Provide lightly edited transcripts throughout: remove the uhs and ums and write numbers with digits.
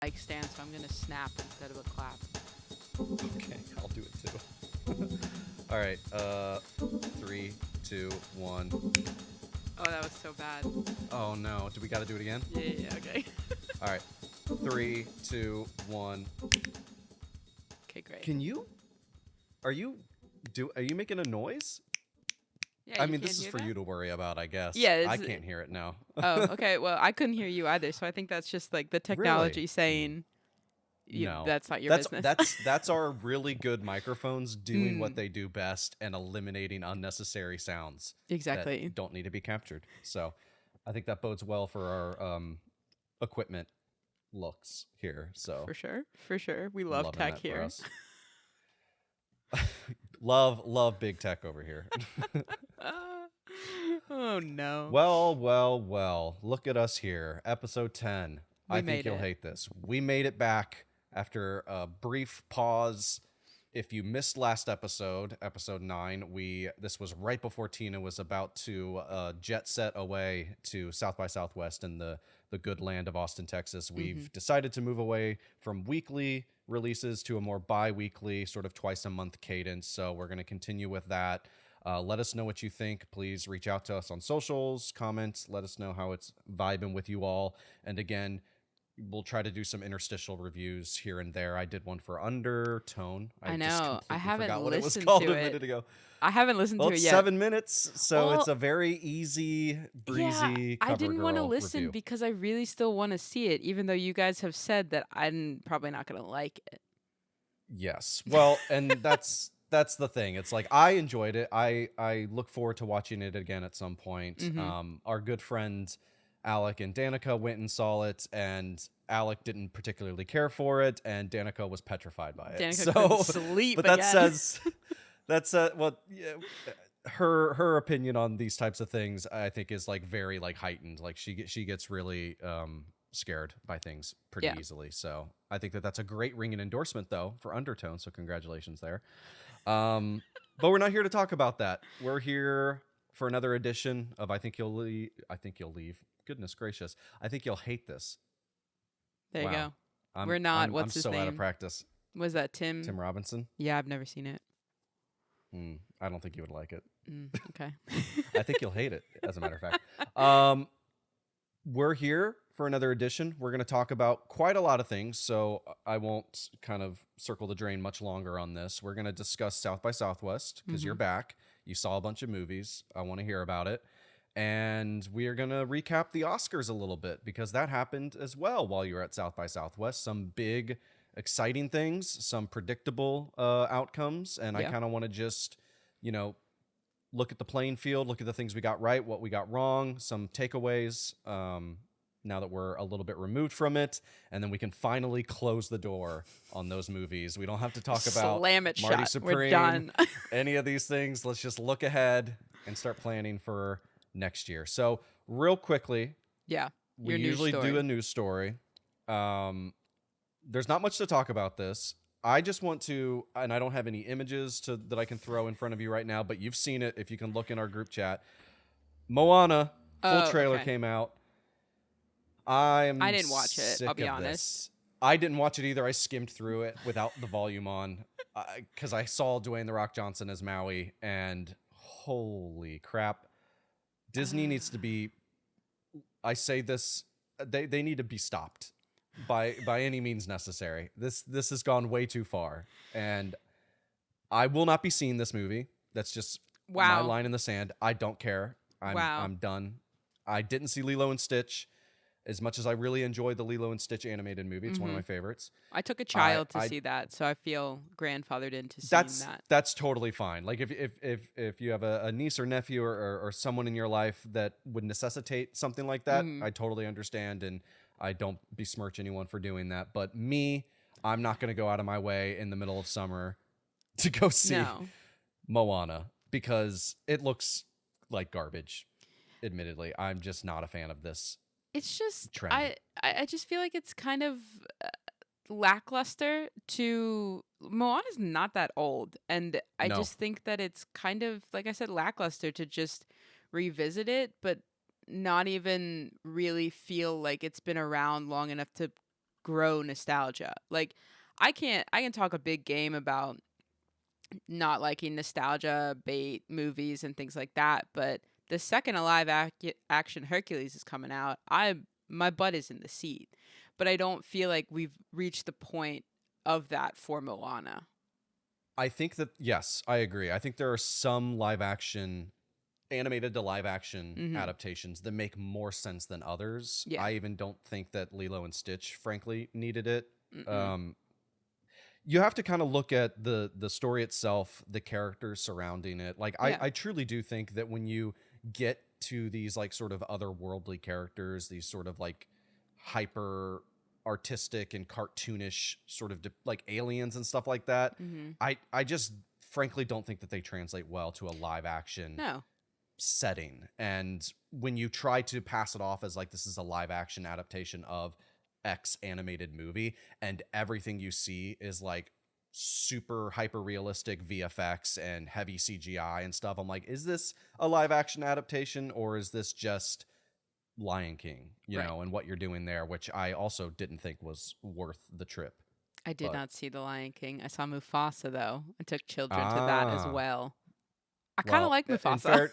mic stand, so I'm gonna snap instead of a clap. Okay, I'll do it too. All right. Three, two, one. Oh, that was so bad. Oh no! Do we got to do it again? Yeah, okay. All right. Three, two, one. Okay, great. Can you? Are you? Are you making a noise? Yeah, I you mean, can't this is hear for that? you to worry about, I guess. Yeah, I can't hear it now. Oh, okay. Well, I couldn't hear you either, so I think that's just like the technology Really? saying No. that's not your That's business. that's our really good microphones doing what Mm. they do best and eliminating unnecessary sounds Exactly. that don't need to be captured. So, I think that bodes well for our equipment looks here. So, For sure. For sure. We love loving tech that for here. us. Love big tech over here. Oh no. Well. Look at us here. Episode 10. We I think made you'll it. hate this. We made it back after a brief pause. If you missed last episode, episode 9, this was right before Tina was about to jet set away to South by Southwest in the good land of Austin, Texas. We've decided to move away from weekly releases to a more bi-weekly, sort of twice a month cadence. So we're going to continue with that. Let us know what you think. Please reach out to us on socials, comments. Let us know how it's vibing with you all. And again, we'll try to do some interstitial reviews here and there. I did one for Undertone. I just know. I completely haven't forgot what it was listened called to a it. minute ago. I haven't listened Well, to it it's yet. 7 minutes, so Well, it's a very easy, breezy I cover didn't want to girl listen review. because I really still want to see it, even though you guys have said that I'm probably not going to like it. Yes. Well, and that's the thing. It's like I enjoyed it. I look forward to watching it again at some point. Mhm. Our good friend Alec and Danica went and saw it, and Alec didn't particularly care for it, and Danica was petrified by it. Danica couldn't So, sleep but that again. says well, yeah, her opinion on these types of things, I think, is like very like heightened. Like she gets really scared by things pretty Yeah. easily. So I think that's a great ringing endorsement though for Undertone. So congratulations there. But we're not here to talk about that. We're here for another edition of I think you'll leave. Goodness gracious. I think you'll hate this. There you Wow. go. We're not. I'm What's his so name? out of practice. Was that Tim? Tim Robinson? Yeah, I've never seen it. I don't think you would like it. Okay. I think you'll hate it, as a matter of fact. We're here for another edition. We're going to talk about quite a lot of things, so I won't kind of circle the drain much longer on this. We're going to discuss South by Southwest, because you're back. You saw a bunch of movies. I want to hear about it. And we are going to recap the Oscars a little bit, because that happened as well while you were at South by Southwest. Some big, exciting things, some predictable outcomes, and I Yeah. kind of want to just, look at the playing field, look at the things we got right, what we got wrong, some takeaways now that we're a little bit removed from it, and then we can finally close the door on those movies. We don't have to talk about Slam it Marty shut. Supreme, We're done. any of these things. Let's just look ahead and start planning for next year. So real quickly, Yeah. we Your news usually story. do a news story. There's not much to talk about this. I just want to, and I don't have any images that I can throw in front of you right now, but you've seen it if you can look in our group chat. Moana, full trailer okay. came out. I didn't watch it, I'll be honest. I didn't watch it either. I skimmed through it without the volume on because I saw Dwayne "The Rock" Johnson as Maui, and holy crap. Disney needs to be, I say this, they need to be stopped by any means necessary. This has gone way too far, and I will not be seeing this movie. That's just my Wow. line in the sand. I don't care. I'm done. I didn't see Lilo and Stitch. As much as I really enjoyed the Lilo and Stitch animated movie, it's one of my favorites. I took a child to see that, so I feel grandfathered into seeing that. That's totally fine. Like if you have a niece or nephew or someone in your life that would necessitate something like that, I totally understand, and I don't besmirch anyone for doing that. But me, I'm not going to go out of my way in the middle of summer to go see Moana because it looks like garbage. Admittedly, I'm just not a fan of this. It's just trend. I just feel like it's kind of lackluster. Moana's not that old, and I No. just think that it's kind of, like I said, lackluster to just revisit it, but not even really feel like it's been around long enough to grow nostalgia. Like I can talk a big game about not liking nostalgia bait movies and things like that, but the second a action Hercules is coming out, my butt is in the seat. But I don't feel like we've reached the point of that for Moana. I think that, yes, I agree. I think there are some animated to live action Mm-hmm. adaptations that make more sense than others. Yeah. I even don't think that Lilo and Stitch, frankly, needed it. Mm-mm. You have to kind of look at the story itself, the characters surrounding it. Like, Yeah. I truly do think that when you get to these like sort of otherworldly characters, these sort of like hyper artistic and cartoonish sort of like aliens and stuff like that, Mm-hmm. I just frankly don't think that they translate well to a live action No. setting. And when you try to pass it off as like this is a live action adaptation of X animated movie and everything you see is like super hyper realistic VFX and heavy CGI and stuff, I'm like, is this a live action adaptation or is this just Lion King, you Right. know, and what you're doing there, which I also didn't think was worth the trip. I did But not see The Lion King. I saw Mufasa though. I took children to that as ah well. I kind of well, like Mufasa.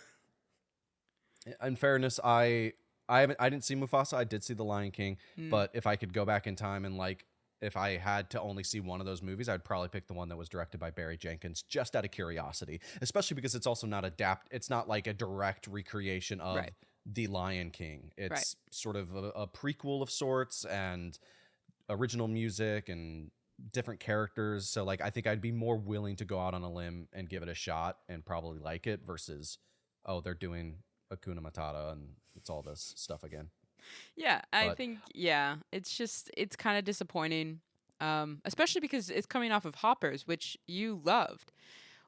in fairness, I didn't see Mufasa. I did see The Lion King, Mm. but if I could go back in time and like if I had to only see one of those movies, I'd probably pick the one that was directed by Barry Jenkins, just out of curiosity. Especially because it's also not it's not like a direct recreation of Right. The Lion King. It's Right. sort of a prequel of sorts and original music and different characters. So like I think I'd be more willing to go out on a limb and give it a shot and probably like it versus, oh, they're doing Hakuna Matata and it's all this stuff again. Yeah, I But think it's kind of disappointing. Especially because it's coming off of Hoppers, which you loved.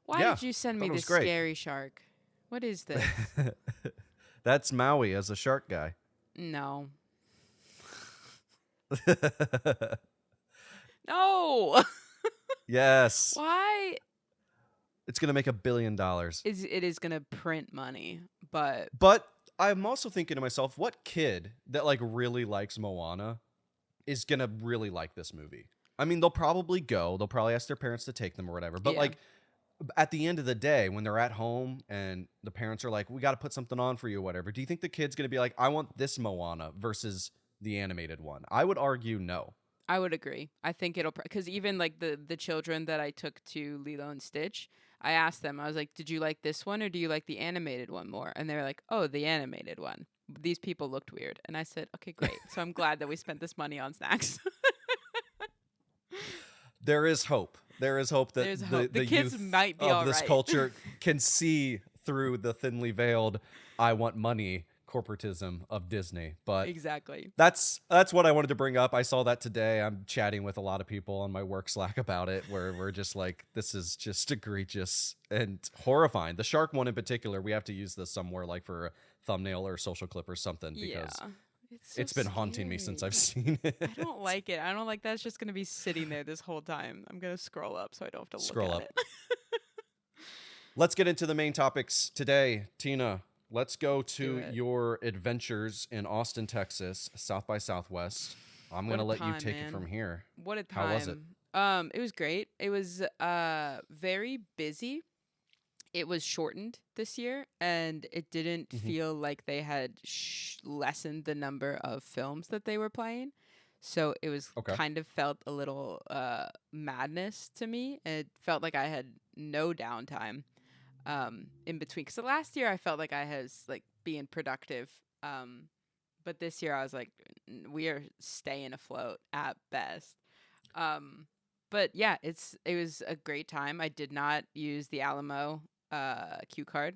Why yeah, did you send thought me it was this great. scary shark? What is this? That's Maui as a shark guy. No. No. Yes. Why It's going to make $1 billion. it is going to print money, but But I'm also thinking to myself, what kid that like really likes Moana is going to really like this movie? I mean, they'll probably ask their parents to take them or whatever. But yeah. like at the end of the day, when they're at home and the parents are like, we got to put something on for you or whatever, do you think the kid's going to be like, I want this Moana versus the animated one? I would argue no. I would agree. I think it'll because even like the children that I took to Lilo and Stitch, I asked them. I was like, "Did you like this one or do you like the animated one more?" And they were like, "Oh, the animated one." These people looked weird, and I said, "Okay, great." So I'm glad that we spent this money on snacks. There is hope. There is hope that There's hope. The the kids youth might be of all this right. culture can see through the thinly veiled "I want money" corporatism of Disney. But Exactly. that's what I wanted to bring up. I saw that today. I'm chatting with a lot of people on my work Slack about it, where we're just like, this is just egregious and horrifying. The shark one in particular, we have to use this somewhere, like for a thumbnail or a social clip or something, because Yeah. So it's been haunting me since I've scary. seen it. I don't like it. I don't like that. It's just gonna be sitting there this whole time. I'm gonna scroll up so I don't have to Scroll look up. at it. Let's get into the main topics today. Tina, let's go Do to it. your adventures in Austin, Texas, South by Southwest. I'm What going to a let you time, take it man. from here. What a time. How was it? It was great. It was very busy. It was shortened this year, and it didn't Mhm. feel like they had lessened the number of films that they were playing. So it was Okay. kind of felt a little madness to me. It felt like I had no downtime in between. Because last year I felt like I was like being productive. But this year I was like, we are staying afloat at best. But yeah, it was a great time. I did not use the Alamo QR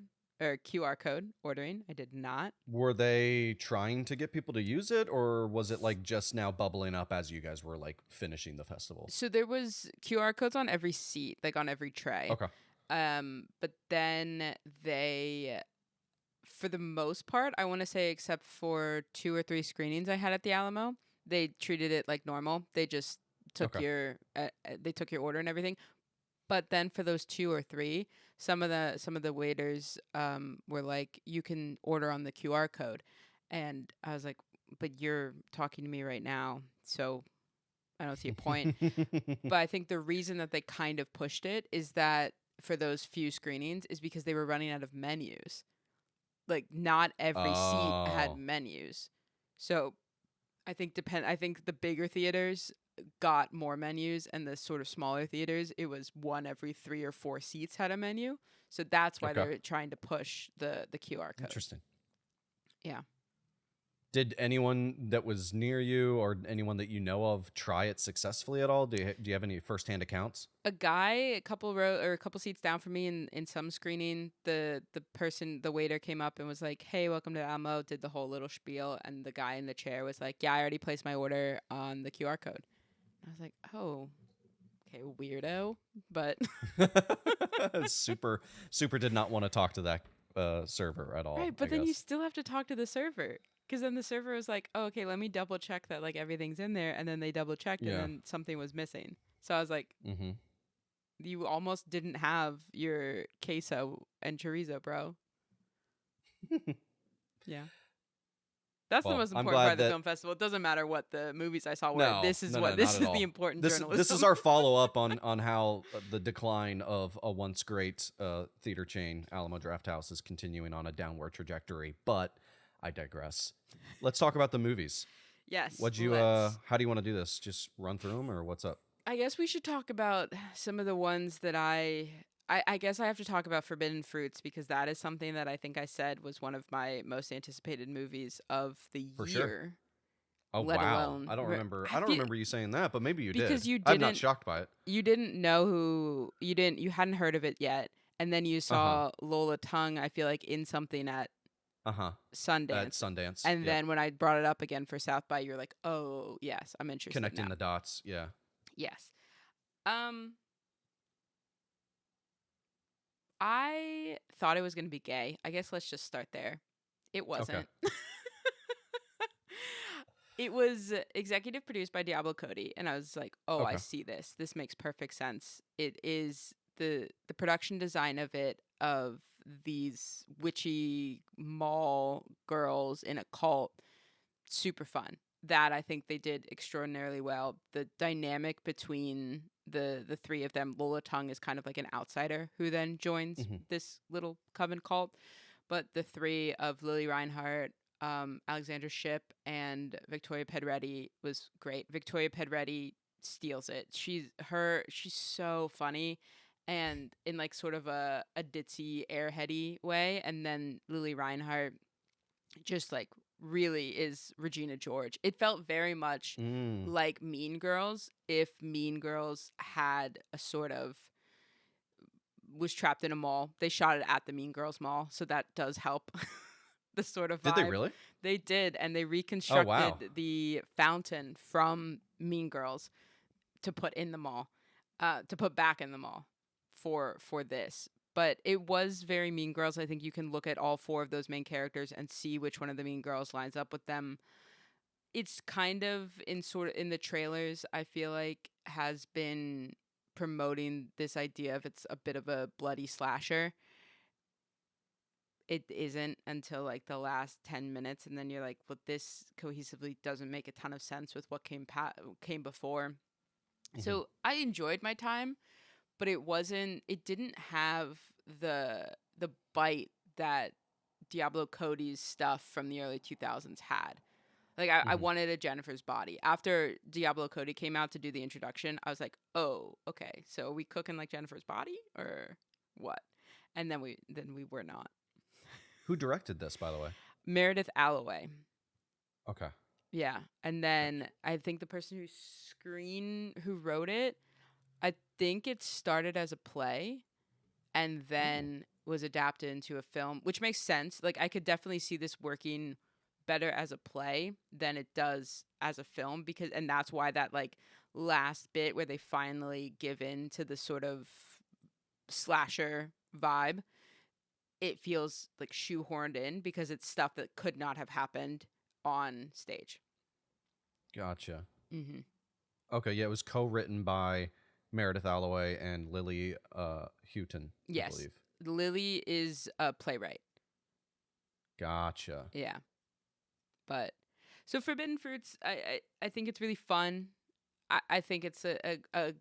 code ordering. I did not. Were they trying to get people to use it, or was it like just now bubbling up as you guys were like finishing the festival? So there was QR codes on every seat, like on every tray. Okay. But then they, for the most part, I want to say, except for 2 or 3 screenings I had at the Alamo, they treated it like normal. They just took Okay. they took your order and everything. But then for those 2 or 3, some of the waiters were like, you can order on the QR code, and I was like, but you're talking to me right now, so I don't see a point. But I think the reason that they kind of pushed it is that for those few screenings is because they were running out of menus. Like not every seat had Oh, menus. So I think the bigger theaters got more menus, and the sort of smaller theaters, it was one every 3 or 4 seats had a menu. So that's why okay. they're trying to push the QR code. Interesting. Yeah. Did anyone that was near you or anyone that you know of try it successfully at all? Do you have any firsthand accounts? A guy a couple seats down from me in some screening, the waiter came up and was like, "Hey, welcome to Alamo," did the whole little spiel, and the guy in the chair was like, "Yeah, I already placed my order on the QR code." I was like, "Oh, okay, weirdo." But Super did not want to talk to that server at all, right, I but then you guess. still have to talk to the server. Because then the server was like, "Oh, okay, let me double check that like everything's in there," and then they double checked, and Yeah. then something was missing. So I was like, Mm-hmm. "You almost didn't have your queso and chorizo, bro." Yeah, that's the Well, most I'm important part glad of the that film festival. It doesn't matter what the movies I saw were. no, This is no, what no, this not at is the all. important This is journalism. our follow up on how the decline of a once great theater chain, Alamo Drafthouse, is continuing on a downward trajectory. But I digress. Let's talk about the movies. Yes, What'd you let's. how do you want to do this? Just run through them, or what's up? I guess we should talk about some of the ones that I guess I have to talk about Forbidden Fruits because that is something that I think I said was one of my most anticipated movies of the For sure. year. Oh Let wow. alone, I don't remember. I I don't feel remember you saying that, but maybe you because did. I'm not shocked by it. you didn't know who you hadn't heard of it yet, and then you Uh-huh. saw Lola Tongue. I feel like in something at Uh-huh. At Sundance, Sundance. and Yep. then when I brought it up again for South by, you're like, "Oh yes, I'm interested Connecting now." the dots. Yeah. Yes. Um, I thought it was gonna be gay. I guess let's just start there. It Okay. wasn't. It was executive produced by Diablo Cody, and I was like, "Oh, I Okay. see this. This makes perfect sense." It is the production design of it of these witchy mall girls in a cult, super fun. That I think they did extraordinarily well. The dynamic between the three of them, Lola Tongue is kind of like an outsider who then joins Hmm. this little coven cult, but the three of Lily Reinhart, Alexandra Shipp, and Victoria Pedretti was great. Victoria Pedretti steals it. She's so funny, and in like sort of a ditzy airheady way. And then Lily Reinhart just like really is Regina George. It felt very much Mm. like Mean Girls if Mean Girls had a sort of was trapped in a mall. They shot it at the Mean Girls mall, so that does help the sort of Did they vibe. really? They did, and they Oh wow. reconstructed the fountain from Mean Girls to put in the mall, to put back in the mall for this. But it was very Mean Girls. I think you can look at all four of those main characters and see which one of the Mean Girls lines up with them. It's kind of in the trailers, I feel like has been promoting this idea of it's a bit of a bloody slasher. It isn't until like the last 10 minutes, and then you're like, well, this cohesively doesn't make a ton of sense with what came before. Hmm. So I enjoyed my time, but it didn't have the bite that Diablo Cody's stuff from the early 2000s had. Like I Hmm. wanted a Jennifer's Body. After Diablo Cody came out to do the introduction, I was like, "Oh, okay. So are we cooking like Jennifer's Body or what?" And then we were not. Who directed this, by the way? Meredith Alloway. Okay. Yeah. And then I think the person who wrote it, I think it started as a play and Oh. then was adapted into a film, which makes sense. Like I could definitely see this working better as a play than it does as a film because and that's why that like last bit where they finally give in to the sort of slasher vibe, it feels like shoehorned in because it's stuff that could not have happened on stage. Gotcha. Mhm. Okay, yeah, it was co-written by Meredith Alloway and Lily Houghton, I Yes. believe. Lily is a playwright. Gotcha. Yeah. But so Forbidden Fruits, I think it's really fun. I think it's a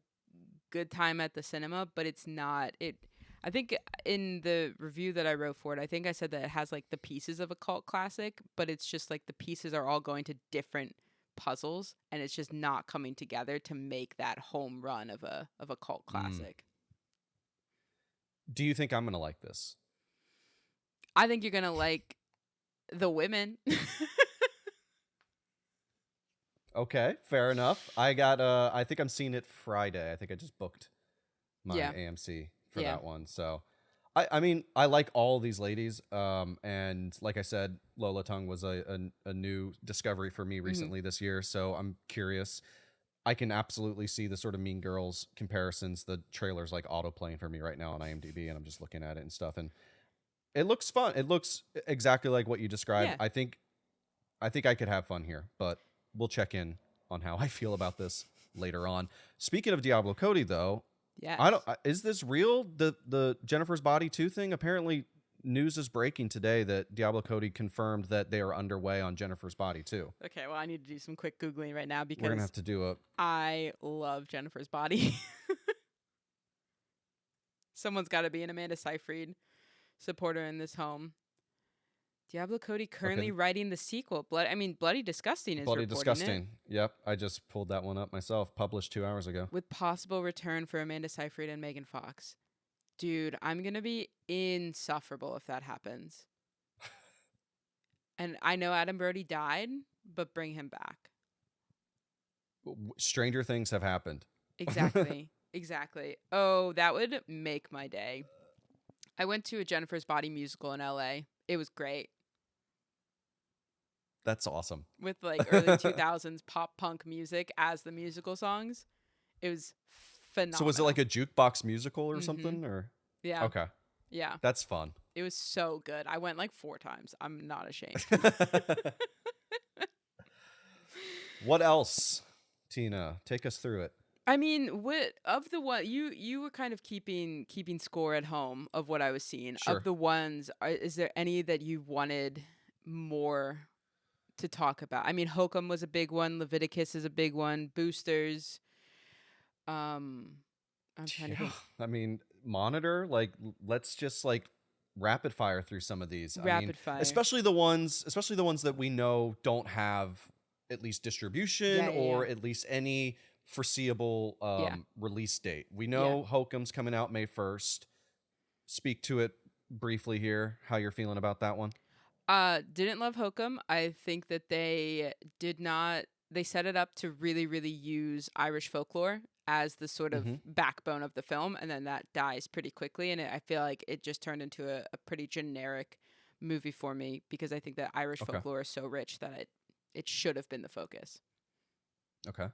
good time at the cinema, but it's not it. I think in the review that I wrote for it, I think I said that it has like the pieces of a cult classic, but it's just like the pieces are all going to different puzzles, and it's just not coming together to make that home run of a cult Mm. classic. Do you think I'm gonna like this? I think you're gonna like the women. Okay, fair enough. I think I'm seeing it Friday. I think I just booked my Yeah, AMC for yeah. that one. So I mean, I like all these ladies. And like I said, Lola Tongue was a new discovery for me Hmm. recently this year. So I'm curious. I can absolutely see the sort of Mean Girls comparisons. The trailer's like autoplaying for me right now on IMDb, and I'm just looking at it and stuff. And it looks fun. It looks exactly like what you described. Yeah. I think I could have fun here, but we'll check in on how I feel about this later on. Speaking of Diablo Cody, though, Yes. I don't. Is this real? The Jennifer's Body 2 thing? Apparently, news is breaking today that Diablo Cody confirmed that they are underway on Jennifer's Body 2. Okay, well, I need to do some quick Googling right now We're gonna because have to do a. I love Jennifer's Body. Someone's got to be an Amanda Seyfried supporter in this home. Diablo Cody currently Okay, writing the sequel. Bloody Disgusting is Bloody reporting it Disgusting. Yep, I just pulled that one up myself. Published 2 hours ago. with possible return for Amanda Seyfried and Megan Fox. Dude, I'm going to be insufferable if that happens. And I know Adam Brody died, but bring him back. Stranger things have happened. Exactly. Exactly. Oh, that would make my day. I went to a Jennifer's Body musical in LA. It was great. That's awesome. With like early 2000s pop punk music as the musical songs. It was phenomenal. So was it like a jukebox musical or Mhm. something? Or Yeah. okay, Yeah. that's fun. It was so good. I went like 4 times. I'm not ashamed. What else, Tina? Take us through it. I mean, what of the one you were kind of keeping score at home of what I was seeing. Of Sure. the ones, is there any that you wanted more to talk about? I mean, Hokum was a big one. Leviticus is a big one. Boosters. I'm trying to Yeah, think. I mean, Monitor. Like, let's just like rapid fire through some of these. I mean, Rapid fire. especially the ones that we know don't have at least distribution Yeah, or at least any foreseeable Yeah. release date. We know Hokum's coming out May 1st. Speak to it briefly here. How you're feeling about that one? Didn't love Hokum. I think that they did not. They set it up to really, really use Irish folklore as the sort of Mm-hmm. backbone of the film, and then that dies pretty quickly. And I feel like it just turned into a pretty generic movie for me because I think that Irish Okay. folklore is so rich that it should have been the focus. Okay.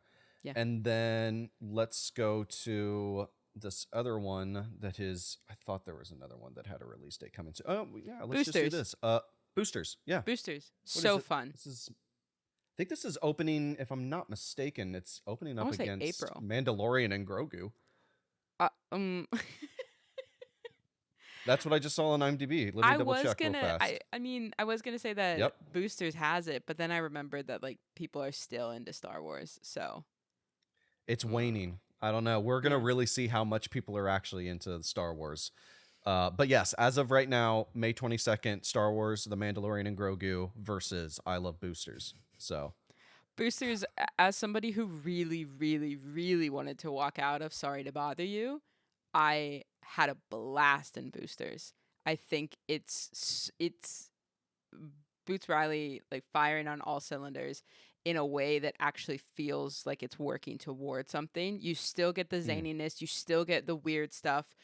Yeah. And then let's go to this other one that is. I thought there was another one that had a release date coming soon. Oh yeah, let's just do Boosters. this. Boosters. Yeah. Boosters, What is so it? fun. This is. I think this is opening. If I'm not mistaken, it's opening I up want to say against April. Mandalorian and Grogu. Uh, um, That's what I just saw on IMDb. Let me I double was check real gonna. fast. I mean, I was gonna say that Yep. Boosters has it, but then I remembered that like people are still into Star Wars, so. It's waning. I don't know. We're gonna Yeah. really see how much people are actually into Star Wars. But yes, as of right now, May 22nd, Star Wars: The Mandalorian and Grogu versus I Love Boosters. So Boosters, as somebody who really, really, really wanted to walk out of Sorry to Bother You, I had a blast in Boosters. I think it's Boots Riley like firing on all cylinders in a way that actually feels like it's working towards something. You still get the zaniness, you still get the weird stuff,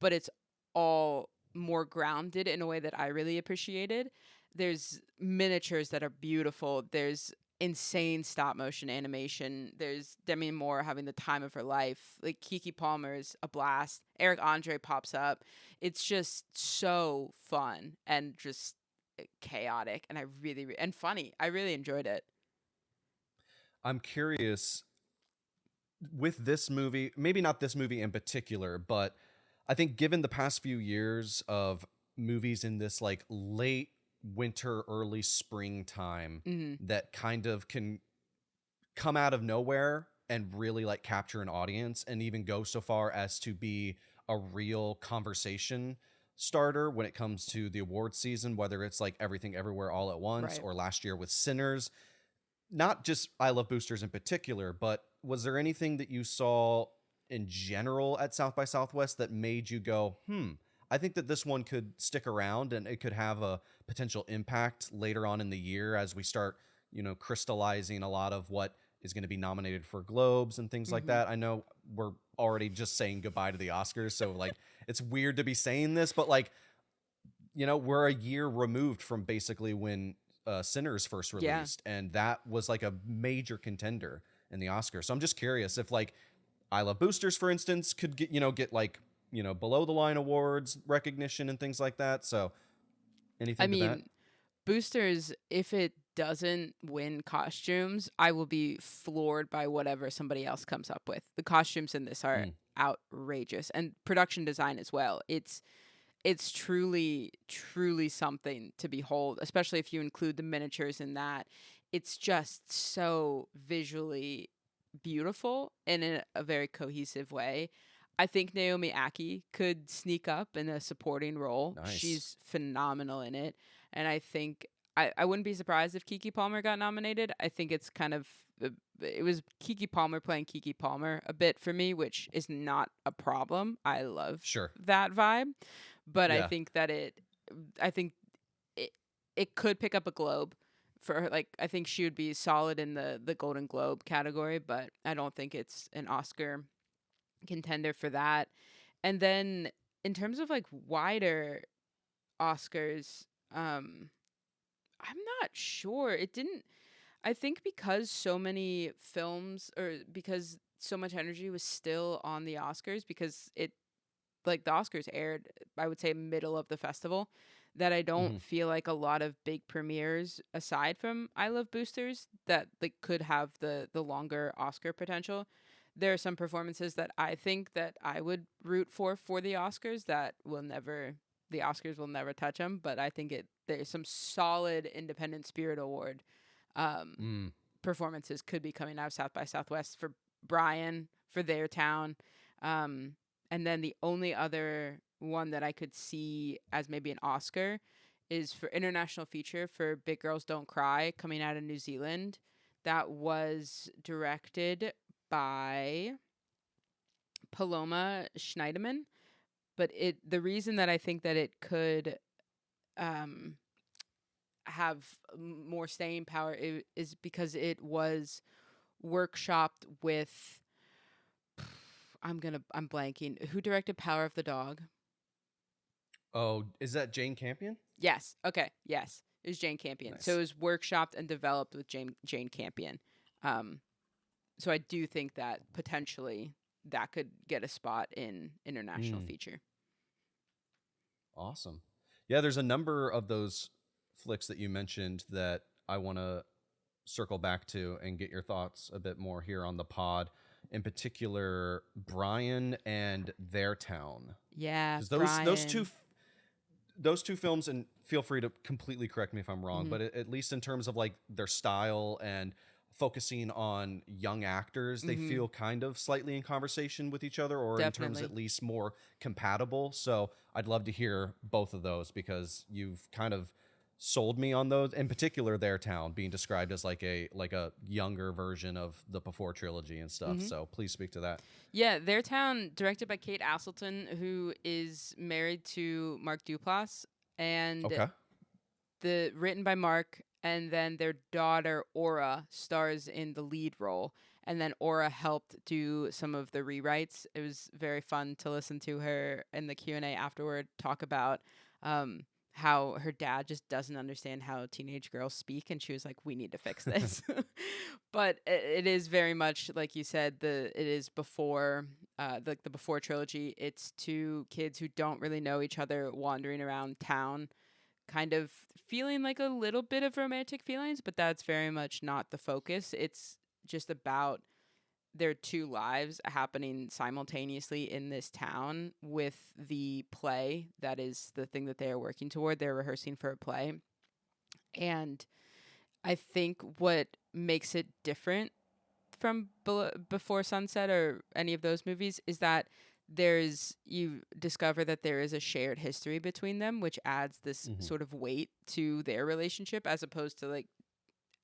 but it's all more grounded in a way that I really appreciated. There's miniatures that are beautiful. There's insane stop motion animation. There's Demi Moore having the time of her life. Like Kiki Palmer's a blast. Eric Andre pops up. It's just so fun and just chaotic, and I really and funny. I really enjoyed it. I'm curious with this movie, maybe not this movie in particular, but I think given the past few years of movies in this like late winter, early spring time Mhm. that kind of can come out of nowhere and really like capture an audience and even go so far as to be a real conversation starter when it comes to the award season, whether it's like Everything Everywhere All at Once Right. or last year with Sinners. Not just I Love Boosters in particular, but was there anything that you saw in general at South by Southwest that made you go, I think that this one could stick around and it could have a potential impact later on in the year as we start, crystallizing a lot of what is going to be nominated for Globes and things like Mm-hmm. that. I know we're already just saying goodbye to the Oscars, so like it's weird to be saying this, but like, we're a year removed from basically when Sinners first Yeah. released, and that was like a major contender in the Oscars. So I'm just curious if like I Love Boosters, for instance, could get like below the line awards recognition and things like that. So I anything to that? mean, Boosters, if it doesn't win costumes, I will be floored by whatever somebody else comes up with. The costumes in this are Mm. outrageous, and production design as well. It's truly something to behold, especially if you include the miniatures in that. It's just so visually beautiful and in a very cohesive way. I think Naomi Aki could sneak up in a supporting role. Nice. She's phenomenal in it. And I think I wouldn't be surprised if Keke Palmer got nominated. I think it's kind of it was Keke Palmer playing Keke Palmer a bit for me, which is not a problem. I love Sure. that vibe, but Yeah. I think it it could pick up a Globe for her. Like, I think she would be solid in the Golden Globe category, but I don't think it's an Oscar contender for that. And then in terms of like wider Oscars, I'm not sure. It didn't I think because so many films, or because so much energy was still on the Oscars, because it like the Oscars aired, I would say, middle of the festival, that I Hmm. don't feel like a lot of big premieres aside from I Love Boosters that like could have the longer Oscar potential. There are some performances that I think that I would root for the Oscars that will never the Oscars will never touch them, but I think there's some solid Independent Spirit Award um Mm. performances could be coming out of South by Southwest for Brian, for Their Town. Um, and then the only other one that I could see as maybe an Oscar is for international feature for Big Girls Don't Cry, coming out of New Zealand. That was directed by Paloma Schneiderman. But the reason that I think that it could um, have more staying power is because it was workshopped with I'm blanking. Who directed Power of the Dog? Oh, is that Jane Campion? Yes. Okay. Yes. It was Jane Campion. So it Nice. was workshopped and developed with Jane Campion. Um, so I do think that potentially that could get a spot in international Mm. feature. Awesome. Yeah, there's a number of those flicks that you mentioned that I want to circle back to and get your thoughts a bit more here on the pod. In particular, Brian and Their Town, Yeah, because Brian. those two films, and feel free to completely correct me if I'm wrong, Hmm. but at least in terms of like their style and focusing on young actors, they Hmm. feel kind of slightly in conversation with each other, or in terms Definitely. at least more compatible. So I'd love to hear both of those because you've kind of sold me on those. In particular, Their Town being described as like a younger version of the Before trilogy and stuff. Hmm. So please speak to that. Yeah, Their Town, directed by Kate Aselton, who is married to Mark Duplass, and Okay. the written by Mark, and then their daughter Aura stars in the lead role. And then Aura helped do some of the rewrites. It was very fun to listen to her in the Q&A afterward talk about how her dad just doesn't understand how teenage girls speak, and she was like, "We need to fix this." But it is very much like you said. It is before the Before trilogy. It's two kids who don't really know each other wandering around town, kind of feeling like a little bit of romantic feelings, but that's very much not the focus. It's just about their two lives happening simultaneously in this town with the play that is the thing that they are working toward. They're rehearsing for a play. And I think what makes it different from Before Sunset or any of those movies is that you discover that there is a shared history between them, which adds this Hmm. sort of weight to their relationship, as opposed to like,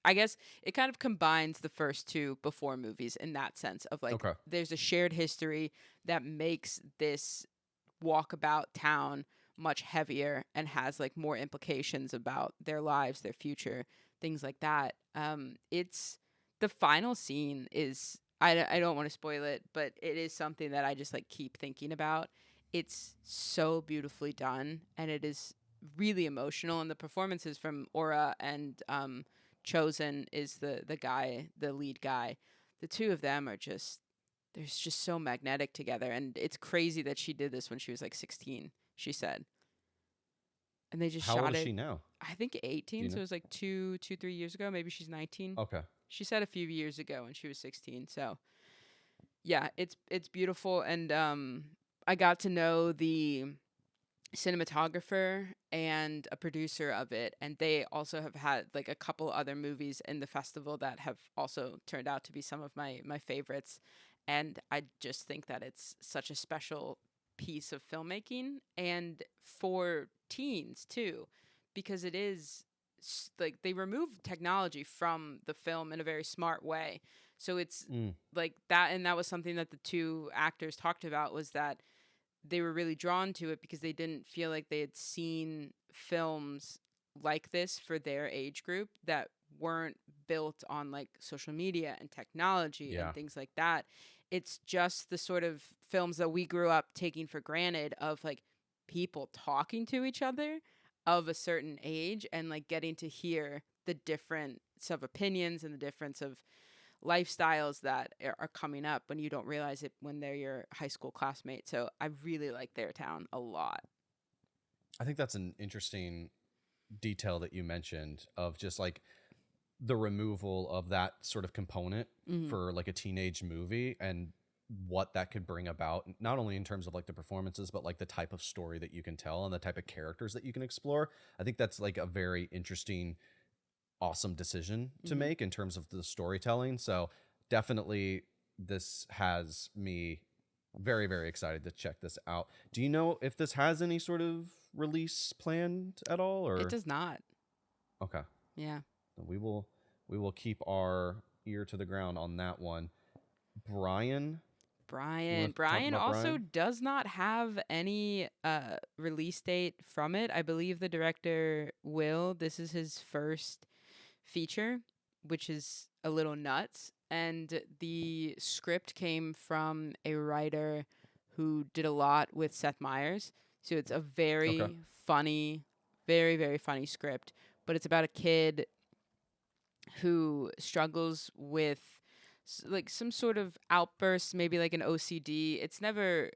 I guess it kind of combines the first two Before movies in that sense of like Okay. there's a shared history that makes this walkabout town much heavier and has like more implications about their lives, their future, things like that. It's the final scene is I don't want to spoil it, but it is something that I just like keep thinking about. It's so beautifully done and it is really emotional, and the performances from Aura and Chosen is the guy, the lead guy. The two of them are just there's just so magnetic together, and it's crazy that she did this when she was like 16, she said. And they just How old shot is it she now? I think Do 18, you so know? it was like 3 years ago, maybe she's 19. Okay. She said a few years ago when she was 16. So, yeah, it's beautiful, and I got to know the cinematographer and a producer of it, and they also have had like a couple other movies in the festival that have also turned out to be some of my favorites. And I just think that it's such a special piece of filmmaking, and for teens too, because it is like they remove technology from the film in a very smart way. So it's Mm. like that, and that was something that the two actors talked about, was that they were really drawn to it because they didn't feel like they had seen films like this for their age group that weren't built on like social media and technology and Yeah. things like that. It's just the sort of films that we grew up taking for granted of like people talking to each other of a certain age and like getting to hear the difference of opinions and the difference of lifestyles that are coming up when you don't realize it when they're your high school classmate. So I really like their town a lot. I think that's an interesting detail that you mentioned of just like the removal of that sort of component Mm-hmm. for like a teenage movie and what that could bring about, not only in terms of like the performances but like the type of story that you can tell and the type of characters that you can explore. I think that's like a very interesting, awesome decision to Mm-hmm. make in terms of the storytelling. So definitely this has me very, very excited to check this out. Do you know if this has any sort of release planned at all, It or does not. okay? Yeah. We will keep our ear to the ground on that one. Brian, you Brian. want to talk Brian about also Brian? does not have any release date from it. I believe the director will. This is his first feature, which is a little nuts. And the script came from a writer who did a lot with Seth Meyers. So it's a Okay. very funny, very, very funny script. But it's about a kid who struggles with like some sort of outburst, maybe like an OCD. It's never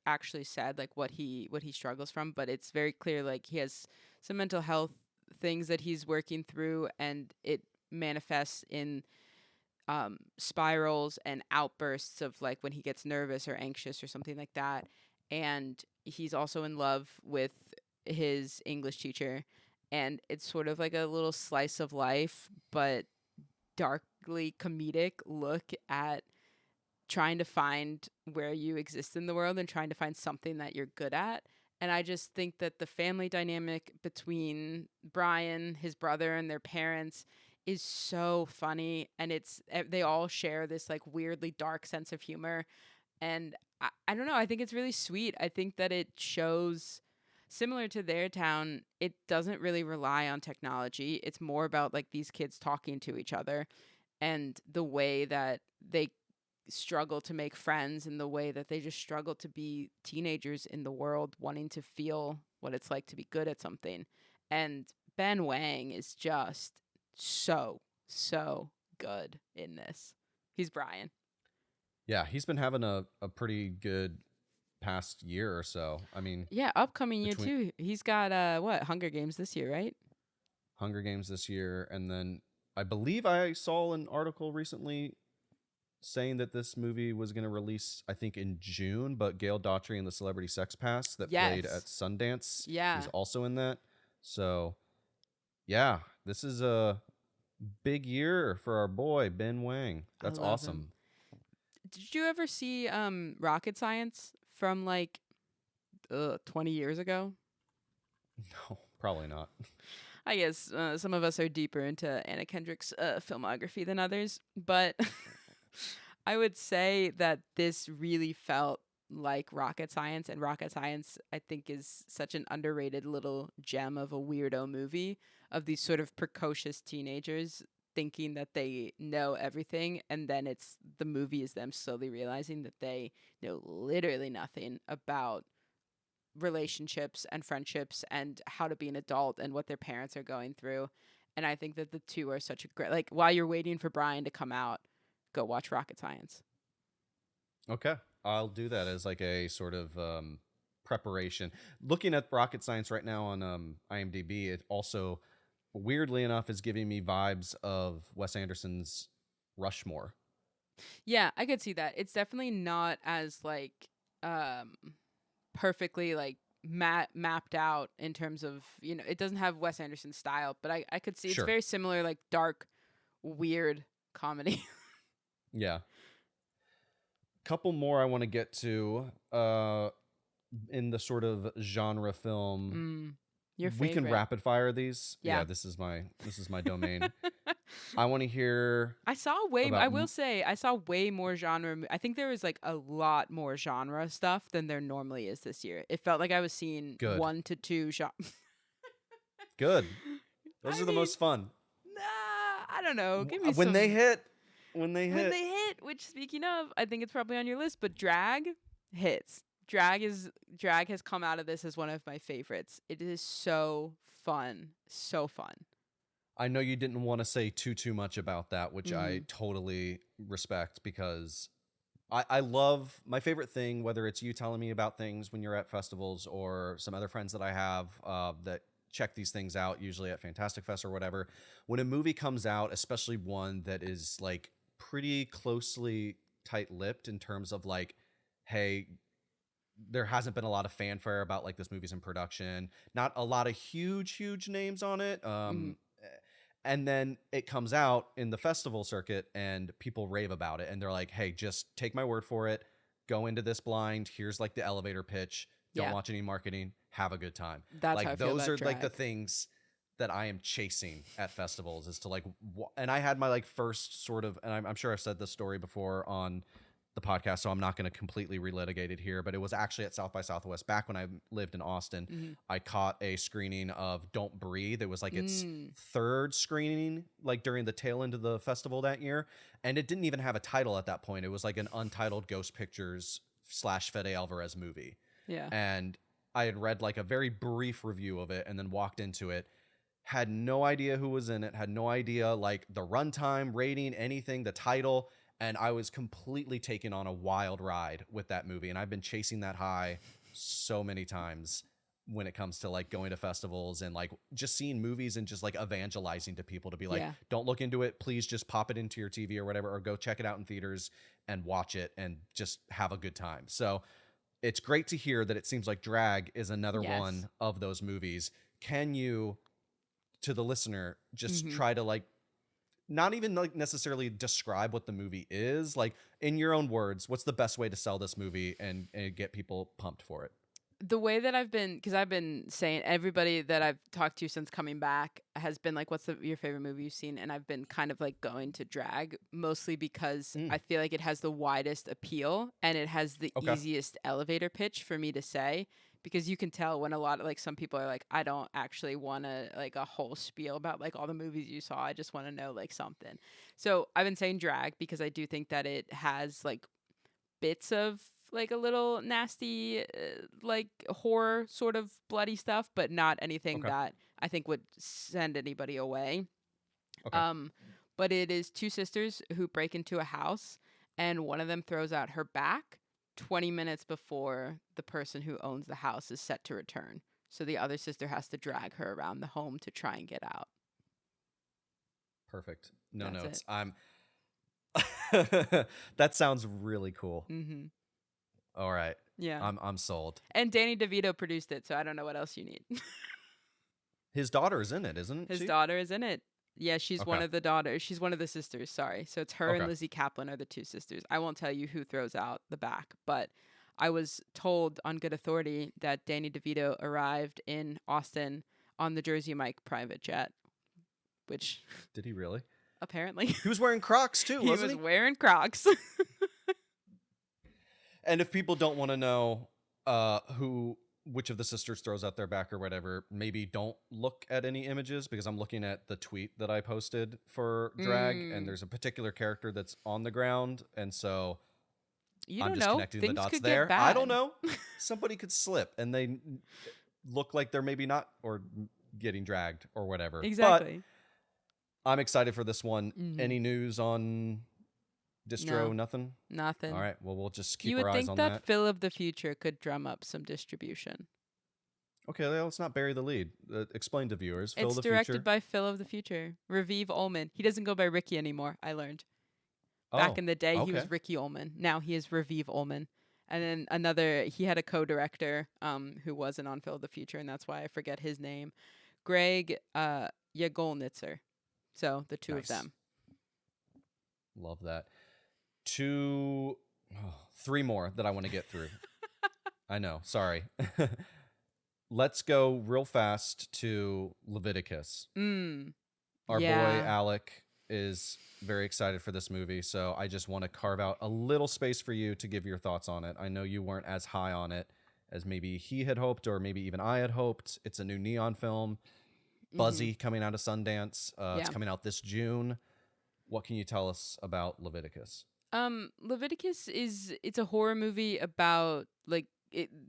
actually said like what he struggles from, but it's very clear like he has some mental health things that he's working through, and it manifests in spirals and outbursts of like when he gets nervous or anxious or something like that. And he's also in love with his English teacher, and it's sort of like a little slice of life, but darkly comedic look at trying to find where you exist in the world and trying to find something that you're good at. And I just think that the family dynamic between Brian, his brother, and their parents is so funny. And they all share this like weirdly dark sense of humor. And I don't know, I think it's really sweet. I think that it shows, similar to their town, it doesn't really rely on technology. It's more about like these kids talking to each other and the way that they struggle to make friends and the way that they just struggle to be teenagers in the world, wanting to feel what it's like to be good at something. And Ben Wang is just so, so good in this. He's Brian. Yeah, he's been having a pretty good past year or so. I mean, Yeah, upcoming year between too. He's got what, Hunger Games this year, right? Hunger Games this year, and then I believe I saw an article recently saying that this movie was going to release, I think, in June, but Gail Daughtry and the Celebrity Sex Pass that played at Yes. Sundance, Yeah. he's also in that. So, yeah, this is a Big year for our boy Ben Wang. I That's love him. awesome. Did you ever see Rocket Science from like 20 years ago? No, probably not. I guess some of us are deeper into Anna Kendrick's filmography than others, but I would say that this really felt like Rocket Science, and Rocket Science, I think, is such an underrated little gem of a weirdo movie of these sort of precocious teenagers thinking that they know everything, and then the movie is them slowly realizing that they know literally nothing about relationships and friendships and how to be an adult and what their parents are going through. And I think that the two are such a great, like, while you're waiting for Brian to come out, go watch Rocket Science. Okay, I'll do that as like a sort of preparation. Looking at Rocket Science right now on IMDb, it also, weirdly enough, is giving me vibes of Wes Anderson's Rushmore. Yeah, I could see that. It's definitely not as like um perfectly like mapped out in terms of, it doesn't have Wes Anderson style, but I could see it's Sure. very similar, like dark, weird comedy. Yeah. Couple more I want to get to in the sort of genre film. Your We can favorite. rapid fire these. Yeah. This is my domain. I want to hear. I will say I saw way more genre. I think there was like a lot more genre stuff than there normally is this year. It felt like I was seeing Good. 1 to 2 genre. Good. Those are the most fun. Nah, I don't know. Give me when some. they hit. When they hit, which, speaking of, I think it's probably on your list, but drag hits. Drag has come out of this as one of my favorites. It is so fun. So fun. I know you didn't want to say too much about that, which I totally respect, because I love, my favorite thing, whether it's you telling me about things when you're at festivals or some other friends that I have that check these things out, usually at Fantastic Fest or whatever, when a movie comes out, especially one that is like pretty closely tight-lipped in terms of like, hey, there hasn't been a lot of fanfare about like this movie's in production, not a lot of huge names on it, and then it comes out in the festival circuit and people rave about it, and they're like, hey, just take my word for it, go into this blind, here's like the elevator pitch, don't watch any marketing, have a good time. That's like how I feel those about are drag. like the things that I am chasing at festivals, is to like and I had my like first sort of, and I'm sure I've said this story before on the podcast, so I'm not going to completely relitigate it here, but it was actually at South by Southwest back when I lived in Austin. I caught a screening of Don't Breathe. It was like its third screening, like during the tail end of the festival that year, and it didn't even have a title at that point. It was like an untitled Ghost Pictures / Fede Alvarez movie. Yeah. And I had read like a very brief review of it and then walked into it, had no idea who was in it, had no idea like the runtime, rating, anything, the title, and I was completely taken on a wild ride with that movie. And I've been chasing that high so many times when it comes to like going to festivals and like just seeing movies and just like evangelizing to people to be like, don't look into it, please just pop it into your TV or whatever, or go check it out in theaters and watch it and just have a good time. So it's great to hear that it seems like Drag is another one of those movies. Can you, to the listener, just try to like, not even like necessarily describe what the movie is, like in your own words, what's the best way to sell this movie and get people pumped for it? The way that I've been saying, everybody that I've talked to since coming back has been like, what's your favorite movie you've seen? And I've been kind of like going to Drag, mostly because I feel like it has the widest appeal and it has the easiest elevator pitch for me to say, because you can tell when a lot of like some people are like, I don't actually want to like a whole spiel about like all the movies you saw. I just want to know like something. So I've been saying Drag because I do think that it has like bits of like a little nasty, like horror sort of bloody stuff, but not anything that I think would send anybody away. But it is two sisters who break into a house, and one of them throws out her back 20 minutes before the person who owns the house is set to return. So the other sister has to drag her around the home to try and get out. Perfect. No That's notes. it. I'm that sounds really cool. All right. Yeah. I'm sold. And Danny DeVito produced it, so I don't know what else you need. His daughter is in it, isn't His she? daughter is in it. Yeah, she's one Okay. of the daughters. She's one of the sisters, sorry. So it's her and Okay. Lizzie Kaplan are the two sisters. I won't tell you who throws out the back, but I was told on good authority that Danny DeVito arrived in Austin on the Jersey Mike private jet, which Did he really? apparently He was wearing Crocs too, he wasn't was he? wearing Crocs. And if people don't want to know which of the sisters throws out their back or whatever, maybe don't look at any images, because I'm looking at the tweet that I posted for drag, and there's a particular character that's on the ground, and so You I'm don't just know. connecting the Things dots could there. get bad. I don't know. Somebody could slip and they look like they're maybe not or getting dragged or whatever. Exactly. But I'm excited for this one. Mhm. Any news on distro? No. Nothing? Nothing. All right. Well, we'll just keep You our would eyes think on that that. Phil of the Future could drum up some distribution. Okay, let's not bury the lead. Explain to viewers. Phil It's the directed Future. by Phil of the Future. Raviv Ullman. He doesn't go by Ricky anymore, I learned. Back in the day, he was Ricky Ullman. Now he is Raviv Ullman. And then he had a co-director who wasn't on Phil of the Future, and that's why I forget his name. Greg Yagolnitzer. So the two of Nice. them. Love that. 3 more that I want to get through. I know. Sorry. Let's go real fast to Leviticus. Our boy Alec is very excited for this movie, so I just want to carve out a little space for you to give your thoughts on it. I know you weren't as high on it as maybe he had hoped, or maybe even I had hoped. It's a new Neon film. Buzzy coming out of Sundance. It's coming out this June. What can you tell us about Leviticus? Leviticus it's a horror movie about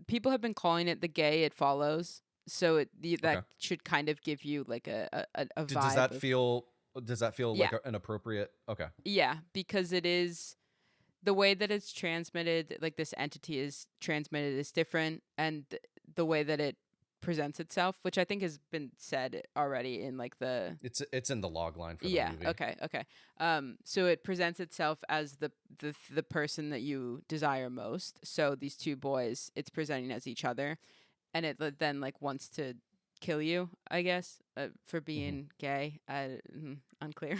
people have been calling it The Gay It Follows, so that should kind of give you like a vibe. Does that feel like an appropriate? Okay. Yeah, because it is the way that it's transmitted, like this entity is transmitted, is different, and the way that it presents itself, which I think has been said already in like it's in the log line for the movie. Okay. So it presents itself as the person that you desire most. So these two boys, it's presenting as each other, and it then like wants to kill you, I guess, for being gay. Unclear.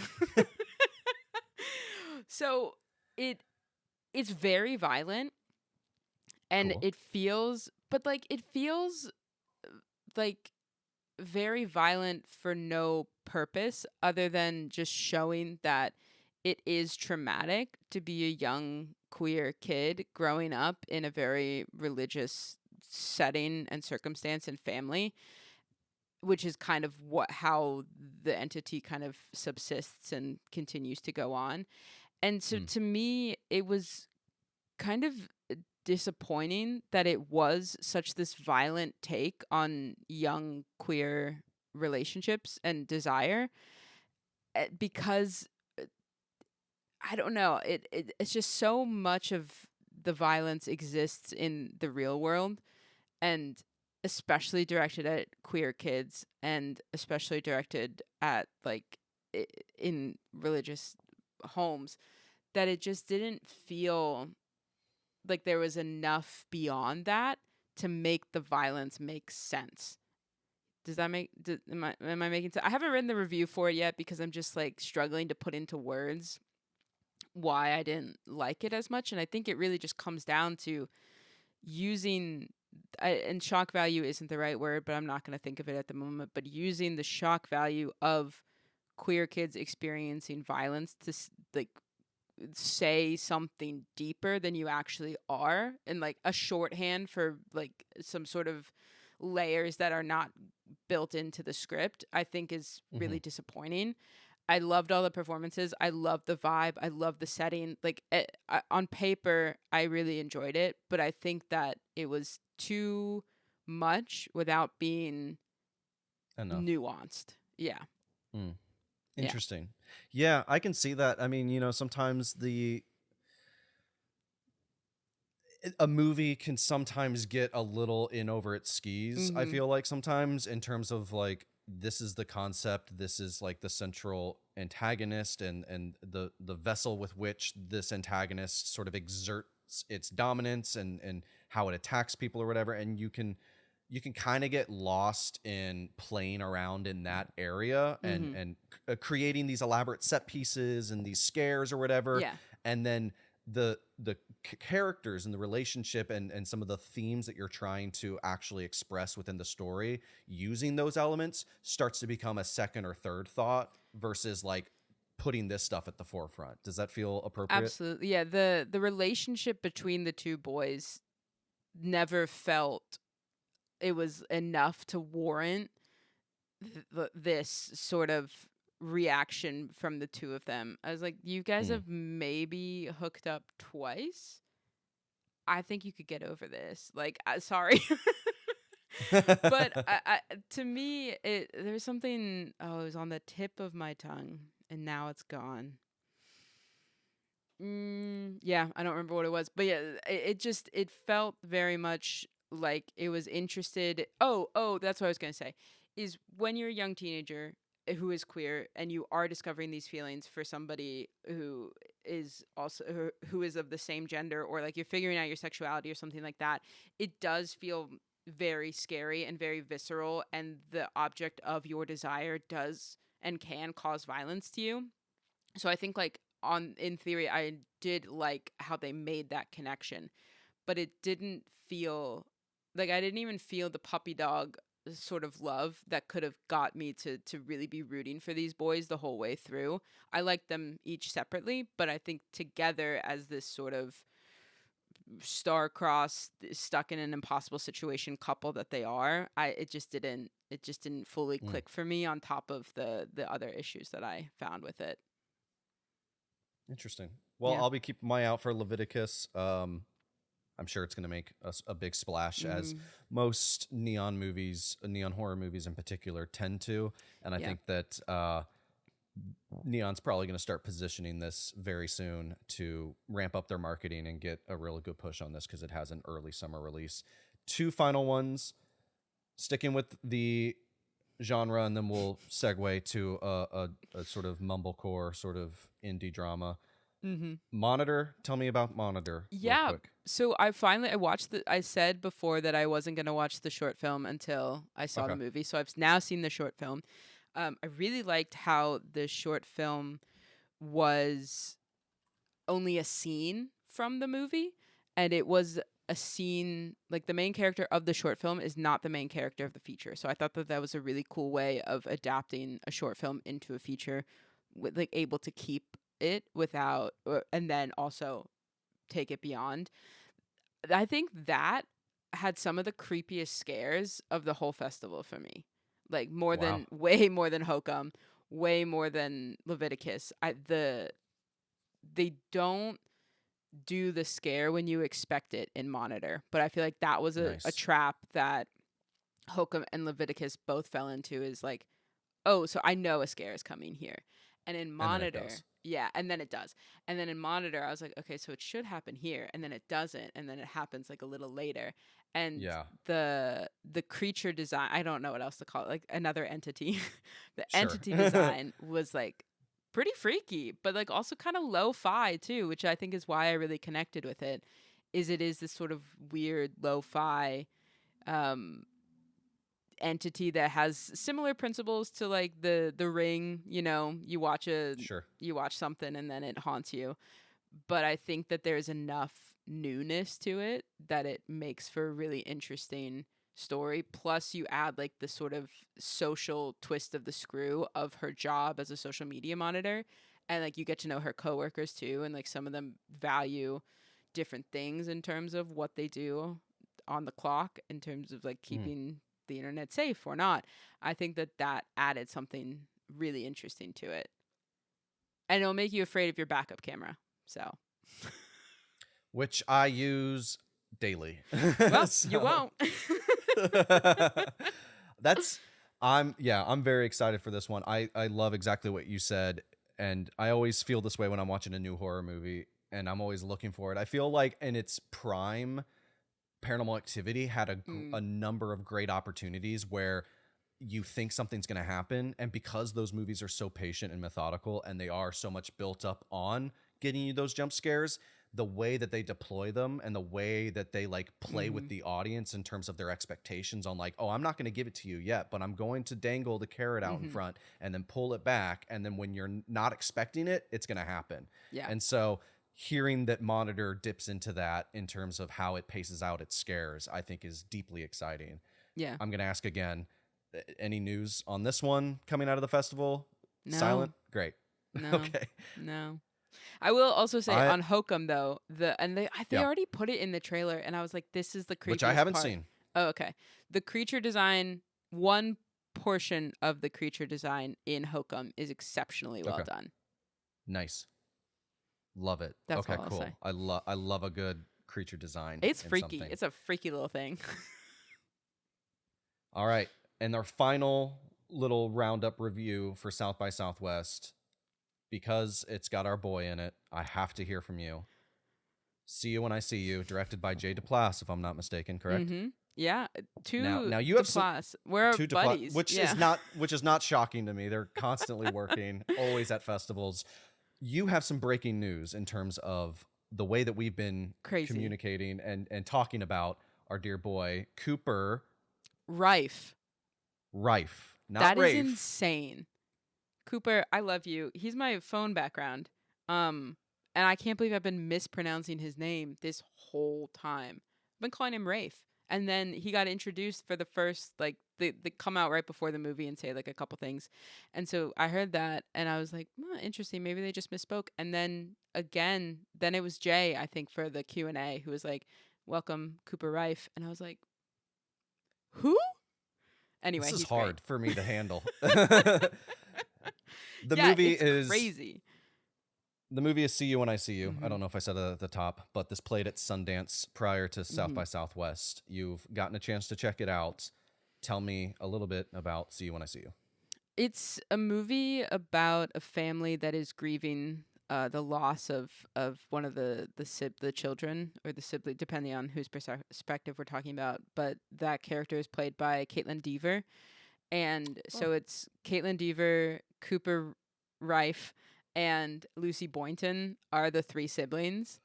So it's very violent, and Cool. it feels like very violent for no purpose other than just showing that it is traumatic to be a young queer kid growing up in a very religious setting and circumstance and family, which is kind of how the entity kind of subsists and continues to go on. And so to me, it was kind of disappointing that it was such this violent take on young queer relationships and desire, because I don't know, it's just so much of the violence exists in the real world, and especially directed at queer kids, and especially directed at like in religious homes, that it just didn't feel like there was enough beyond that to make the violence make sense. Does that am I making sense? I haven't written the review for it yet because I'm just like struggling to put into words why I didn't like it as much, and I think it really just comes down to using and shock value isn't the right word, but I'm not going to think of it at the moment, but using the shock value of queer kids experiencing violence to like say something deeper than you actually are, and like a shorthand for like some sort of layers that are not built into the script, I think is really disappointing. I loved all the performances. I loved the vibe. I loved the setting. Like on paper, I really enjoyed it, but I think that it was too much without being nuanced. Yeah. Interesting. Yeah, I can see that. I mean, sometimes a movie can sometimes get a little in over its skis. I feel like sometimes, in terms of like, this is the concept, this is like the central antagonist, and the vessel with which this antagonist sort of exerts its dominance and how it attacks people or whatever, and you can you can kind of get lost in playing around in that area and Mm-hmm. creating these elaborate set pieces and these scares or whatever, Yeah. and then the characters and the relationship and some of the themes that you're trying to actually express within the story using those elements starts to become a second or third thought versus like putting this stuff at the forefront. Does that feel appropriate? Absolutely. Yeah, the relationship between the two boys never felt it was enough to warrant this sort of reaction from the two of them. I was like, you guys Mm. have maybe hooked up twice. I think you could get over this. Like, sorry. But to me, there was something. Oh, it was on the tip of my tongue, and now it's gone. Yeah, I don't remember what it was, but yeah, it felt very much like it was interested. Oh, that's what I was gonna say. Is when you're a young teenager who is queer and you are discovering these feelings for somebody who is also who is of the same gender, or like you're figuring out your sexuality or something like that, it does feel very scary and very visceral, and the object of your desire does and can cause violence to you. So I think like on in theory I did like how they made that connection, but it didn't feel like I didn't even feel the puppy dog sort of love that could have got me to really be rooting for these boys the whole way through. I liked them each separately, but I think together as this sort of star-crossed, stuck in an impossible situation couple that they are, it just didn't fully Mm. click for me on top of the other issues that I found with it. Interesting. Well, Yeah. I'll be keeping my eye out for Leviticus. I'm sure it's going to make a big splash, as Mhm. most neon movies, neon horror movies in particular, tend to. And I Yeah. think that Neon's probably going to start positioning this very soon to ramp up their marketing and get a really good push on this because it has an early summer release. Two final ones, sticking with the genre, and then we'll segue to a sort of mumblecore, sort of indie drama. Mhm. Monitor. Tell me about Monitor real Yeah. quick. So I watched I said before that I wasn't going to watch the short film until I saw Okay. the movie. So I've now seen the short film. I really liked how the short film was only a scene from the movie, and it was a scene like the main character of the short film is not the main character of the feature. So I thought that that was a really cool way of adapting a short film into a feature, with like able to keep it without and then also take it beyond. I think that had some of the creepiest scares of the whole festival for me. Like more Wow. than way more than Hokum, way more than Leviticus. They don't do the scare when you expect it in Monitor, but I feel like that was a Nice. trap that Hokum and Leviticus both fell into, is like, oh, so I know a scare is coming here. And in And then it Monitor, does. yeah, and then it does. And then in Monitor, I was like, okay, so it should happen here, and then it doesn't, and then it happens like a little later. And Yeah. the creature design, I don't know what else to call it, like another entity. The Sure. entity design was like pretty freaky, but like also kind of lo-fi too, which I think is why I really connected with it. Is it is this sort of weird lo-fi um entity that has similar principles to like the Ring. You know, Sure. you watch something and then it haunts you, but I think that there's enough newness to it that it makes for a really interesting story. Plus you add like the sort of social twist of the screw of her job as a social media monitor, and like you get to know her coworkers too, and like some of them value different things in terms of what they do on the clock in terms of like Mm. keeping the internet safe or not. I think that that added something really interesting to it. And it'll make you afraid of your backup camera. So, Which I use daily. well, you So won't. that's I'm very excited for this one. I love exactly what you said, and I always feel this way when I'm watching a new horror movie, and I'm always looking for it. I feel like in its prime, Paranormal Activity had Mm, a number of great opportunities where you think something's going to happen, and because those movies are so patient and methodical and they are so much built up on getting you those jump scares, the way that they deploy them and the way that they like play with Mhm. the audience in terms of their expectations on like, oh, I'm not going to give it to you yet, but I'm going to dangle the carrot out in Mhm. front and then pull it back. And then when you're not expecting it, it's going to happen. Yeah. And so hearing that Monitor dips into that in terms of how it paces out its scares, I think is deeply exciting. Yeah. I'm going to ask again, any news on this one coming out of the festival? No. Silent? Great. No. Okay. No. I will also say I on Hokum though, they Yeah, already put it in the trailer, and I was like, this is the which I creepiest haven't part. seen. Oh, okay. The creature design, one portion of the creature design in Hokum is exceptionally well Okay. done. Nice. Love it. That's Okay, all I'll cool. say. I love a good creature design. It's in freaky. something. It's a freaky little thing. All right. And our final little roundup review for South by Southwest, because it's got our boy in it, I have to hear from you. See You When I See You, directed by Jay Duplass, if I'm not mistaken, correct? Mm-hmm. Yeah. Now you have some Duplass. We're two buddies. which yeah. is not shocking to me. They're constantly working, always at festivals. You have some breaking news in terms of the way that we've been Crazy. communicating and talking about our dear boy Cooper Raiff. Raiff, not That Raiff. is insane. Cooper, I love you. He's my phone background. And I can't believe I've been mispronouncing his name this whole time. I've been calling him Raiff. And then he got introduced for the first, like, they come out right before the movie and say, like, a couple things. And so I heard that, and I was like, interesting. Maybe they just misspoke. And then, again, then it was Jay, I think, for the Q&A, who was like, welcome, Cooper Raiff. And I was like, who? Anyway, This is he's hard great. for me to handle. Yeah, movie it's is crazy. The movie is See You When I See You. I Mhm. don't know if I said it at the top, but this played at Sundance prior to South Mhm. by Southwest. You've gotten a chance to check it out. Tell me a little bit about See You When I See You. It's a movie about a family that is grieving the loss of one of the children or the sibling, depending on whose perspective we're talking about. But that character is played by Caitlin Dever, and so it's Caitlin Dever, Cooper Raiff, and Lucy Boynton are the three siblings.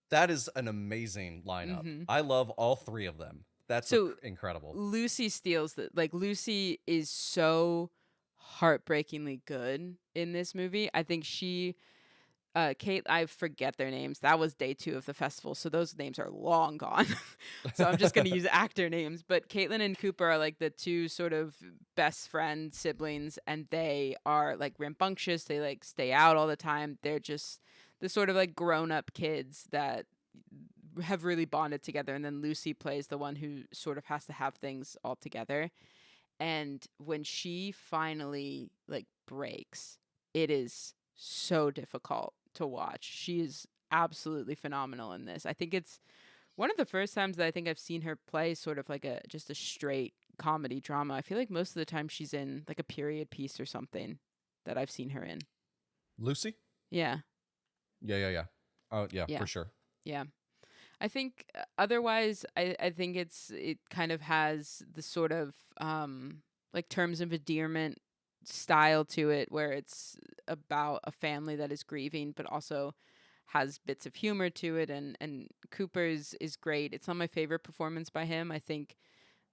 That is an amazing lineup. Mhm. I love all three of them. That's So incredible. Lucy steals the like Lucy is so heartbreakingly good in this movie. I think she Kate, I forget their names. That was day 2 of the festival, so those names are long gone. So I'm just going to use actor names, but Caitlin and Cooper are like the two sort of best friend siblings, and they are like rambunctious. They like stay out all the time. They're just the sort of like grown-up kids that have really bonded together, and then Lucy plays the one who sort of has to have things all together. And when she finally like breaks, it is so difficult to watch. She is absolutely phenomenal in this. I think it's one of the first times that I think I've seen her play sort of like just a straight comedy drama. I feel like most of the time she's in like a period piece or something that I've seen her in. Lucy? Yeah. Yeah. Oh, yeah, Yeah. for sure. Yeah. I think otherwise, I think it kind of has the sort of like terms of endearment style to it, where it's about a family that is grieving, but also has bits of humor to it. And Cooper's is great. It's not my favorite performance by him, I think,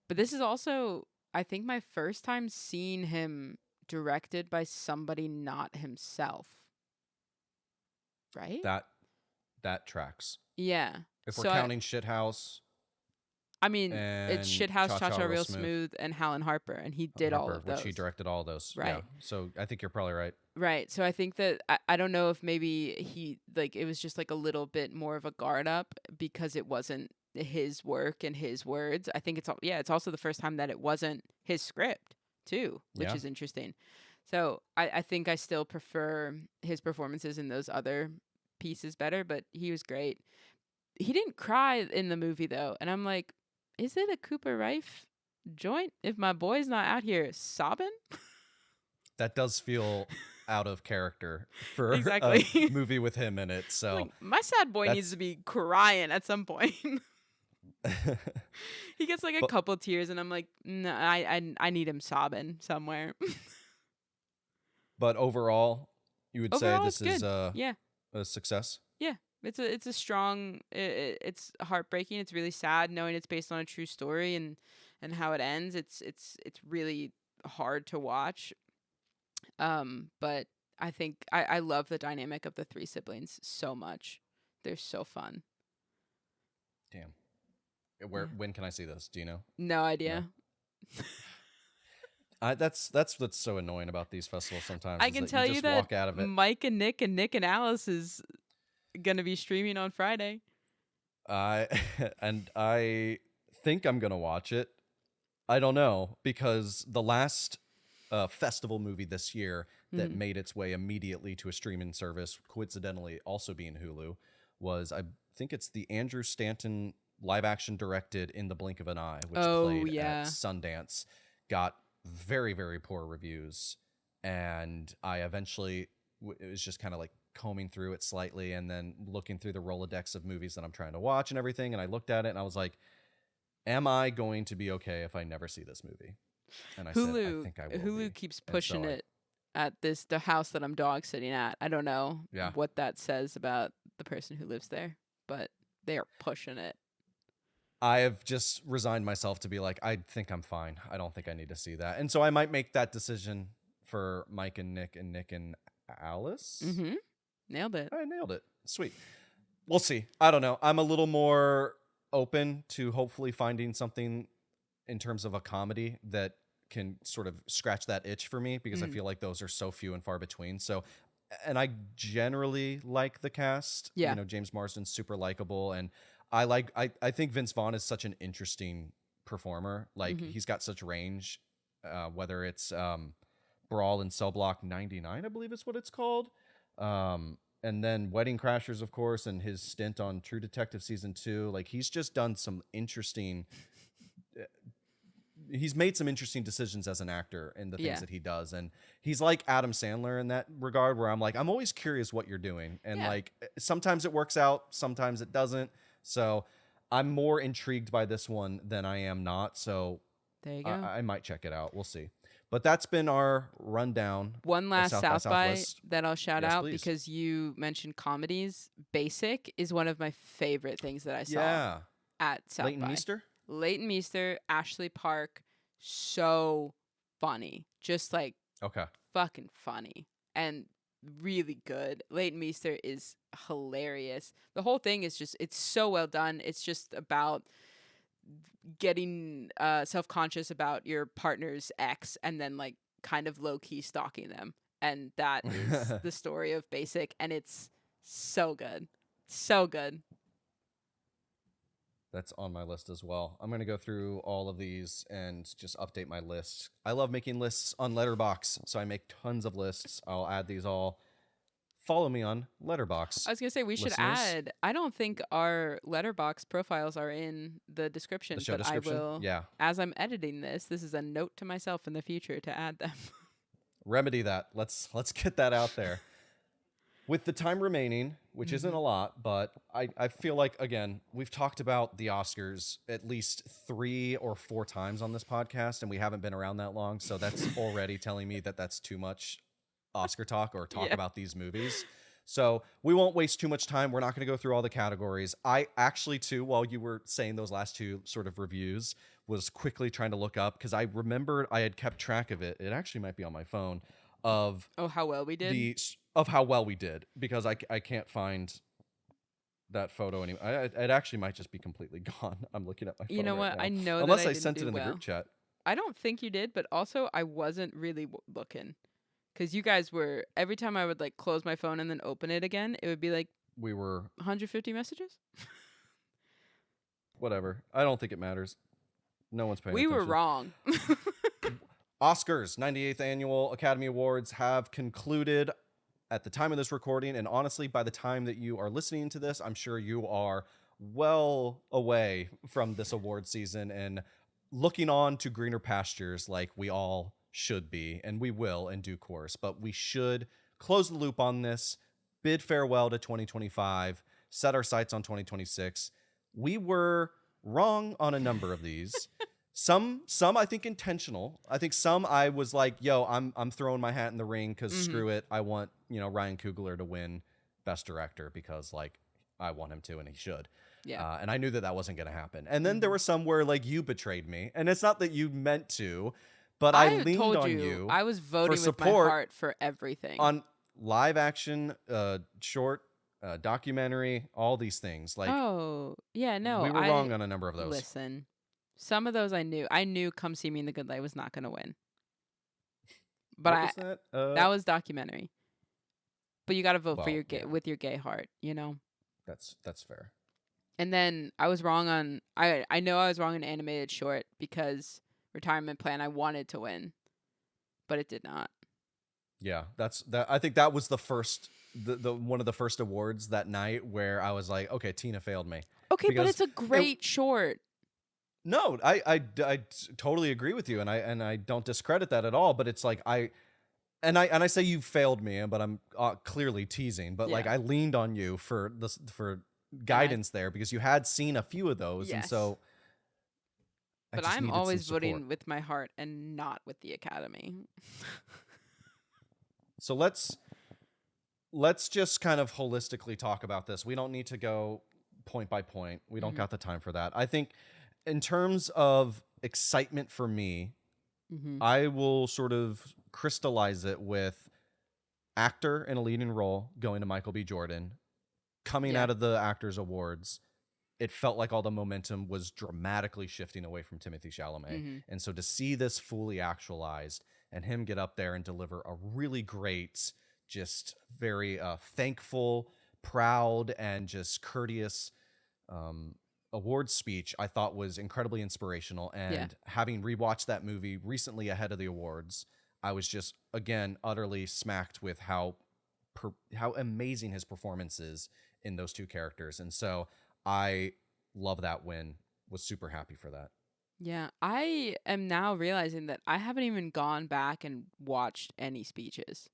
but this is also, I think, my first time seeing him directed by somebody not himself. Right? That tracks. Yeah. If So we're counting Shithouse I mean, and it's Shithouse, Cha-Cha Cha-Cha Real Real Smooth. Smooth, and Howlin' Harper, and he did all Harper, of those. which he directed all those. Right. Yeah. So I think you're probably right. Right. So I think that I don't know if maybe he like it was just like a little bit more of a guard up because it wasn't his work and his words. I think it's also the first time that it wasn't his script too, which Yeah. is interesting. So I think I still prefer his performances in those other pieces better, but he was great. He didn't cry in the movie though, and I'm like, is it a Cooper Raiff joint if my boy's not out here sobbing? That does feel out of character for Exactly. a movie with him in it. So Like, my sad boy needs to be crying at some point. He gets like a But- couple tears, and I'm like, no, I need him sobbing somewhere. But overall, you would Overall, say it's this is good. Yeah, a success? Yeah, it's a strong. It's heartbreaking. It's really sad knowing it's based on a true story and how it ends. It's really hard to watch. But I think I love the dynamic of the three siblings so much. They're so fun. Damn. Yeah. When can I see this? Do you know? No idea. That's what's so annoying about these festivals sometimes. I is can that tell you you just that walk out of it. Mike and Nick and Alice is gonna be streaming on Friday. I think I'm gonna watch it. I don't know, because the last festival movie this year that made its way immediately to a streaming service, coincidentally also being Hulu, was, I think it's the Andrew Stanton live action directed In the Blink of an Eye, which played at Sundance, got very, very poor reviews, and I eventually it was just kind of like combing through it slightly and then looking through the Rolodex of movies that I'm trying to watch and everything, and I looked at it and I was like, am I going to be okay if I never see this movie? And I said, I think I will. Hulu keeps pushing it at the house that I'm dog sitting at. I don't know what that says about the person who lives there, but they are pushing it. I have just resigned myself to be like, I think I'm fine. I don't think I need to see that. And so I might make that decision for Mike and Nick and Alice. Mm-hmm. Nailed it. I nailed it. Sweet. We'll see. I don't know. I'm a little more open to hopefully finding something in terms of a comedy that can sort of scratch that itch for me, because I feel like those are so few and far between. So, and I generally like the cast. Yeah. You know, James Marsden's super likable, and I think Vince Vaughn is such an interesting performer. Like he's got such range, whether it's Brawl in Cell Block 99, I believe is what it's called. And then Wedding Crashers, of course, and his stint on True Detective Season 2. Like, he's just done some interesting... he's made some interesting decisions as an actor in the things that he does. And he's like Adam Sandler in that regard, where I'm like, I'm always curious what you're doing. And like, sometimes it works out, sometimes it doesn't. So I'm more intrigued by this one than I am not. So there you go. I might check it out. We'll see. But that's been our rundown. One last South by that I'll shout out, because you mentioned comedies. Basic is one of my favorite things that I saw at South by. Leighton Meester? Leighton Meester, Ashley Park, so funny. Just like fucking funny and really good. Leighton Meester is hilarious. The whole thing is just, it's so well done. It's just about getting self-conscious about your partner's ex and then like kind of low-key stalking them, and that is the story of Basic, and it's so good. That's on my list as well. I'm going to go through all of these and just update my list. I love making lists on Letterboxd, so I make tons of lists. I'll add these all. Follow me on Letterboxd. I was going to say, we should add, I don't think our Letterboxd profiles are in the description. The show description? I will, as I'm editing this is a note to myself in the future to add them. Remedy that. Let's get that out there. With the time remaining, which isn't a lot, but I feel like, again, we've talked about the Oscars at least 3 or 4 times on this podcast, and we haven't been around that long, so that's already telling me that that's too much Oscar talk or talk about these movies. So we won't waste too much time. We're not going to go through all the categories. I actually, too, while you were saying those last 2 sort of reviews, was quickly trying to look up, because I remembered I had kept track of it. It actually might be on my phone. Of how well we did? Of how well we did, because I can't find that photo anymore. It actually might just be completely gone. I'm looking at my phone. You know what? Now. I know unless that I sent it in the group chat. I don't think you did, but also I wasn't really looking, because you guys were, every time I would like close my phone and then open it again, it would be like we were 150 messages. Whatever. I don't think it matters. No one's paying attention. We were wrong. Oscars 98th Annual Academy Awards have concluded at the time of this recording, and honestly, by the time that you are listening to this, I'm sure you are well away from this award season and looking on to greener pastures like we all should be, and we will in due course. But we should close the loop on this, bid farewell to 2025, set our sights on 2026. We were wrong on a number of these. Some I think intentional. I think some I was like, yo, I'm throwing my hat in the ring because screw it. I want, Ryan Coogler to win Best Director because like I want him to and he should. Yeah. And I knew that wasn't going to happen. And then there were some where like you betrayed me, and it's not that you meant to, but I I leaned told on you you I was for voting with my support heart for everything. on live action, short, documentary, all these things. Like Oh, yeah, no. we were wrong on a number of those. Listen. Some of those I knew. I knew Come See Me in the Good Light was not going to win. But What was that? that was documentary. But you got to vote for Well, your gay yeah. with your gay heart, you know. That's fair. And then I was wrong on I know I was wrong on animated short because Retirement Plan I wanted to win, but it did not. Yeah, I think that was the first, the one of the first awards that night where I was like, okay, Tina failed me. Okay, but Because it's a great short. No, I totally agree with you, and I don't discredit that at all. But it's like I say you failed me, but I'm clearly teasing. But like Yeah. I leaned on you for guidance there because you had seen a few of those, and Yes. so. But just I'm needed some always support. voting with my heart and not with the Academy. So let's just kind of holistically talk about this. We don't need to go point by point. We don't got the time for that. I think in terms of excitement for me, I will sort of crystallize it with actor in a leading role going to Michael B. Jordan. Coming out of the Actors Awards, it felt like all the momentum was dramatically shifting away from Timothée Chalamet. And so to see this fully actualized and him get up there and deliver a really great, just very thankful, proud, and just courteous award speech, I thought was incredibly inspirational. And having rewatched that movie recently ahead of the awards, I was just, again, utterly smacked with how amazing his performance is in those two characters. And so I love that win, was super happy for that. Yeah, I am now realizing that I haven't even gone back and watched any speeches.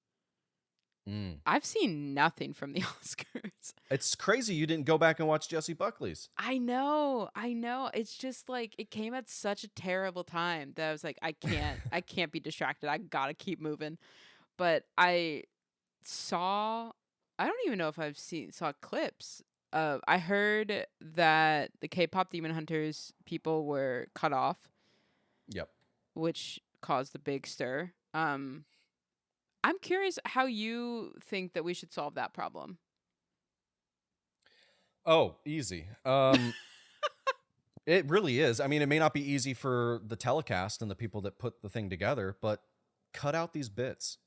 I've seen nothing from the Oscars. It's crazy you didn't go back and watch Jessie Buckley's. I know. It's just like it came at such a terrible time that I was like, I can't be distracted. I gotta keep moving. But I don't even know if saw clips. I heard that the K-pop Demon Hunters people were cut off. Yep. Which caused a big stir. I'm curious how you think that we should solve that problem. Oh, easy. It really is. I mean, it may not be easy for the telecast and the people that put the thing together, but cut out these bits.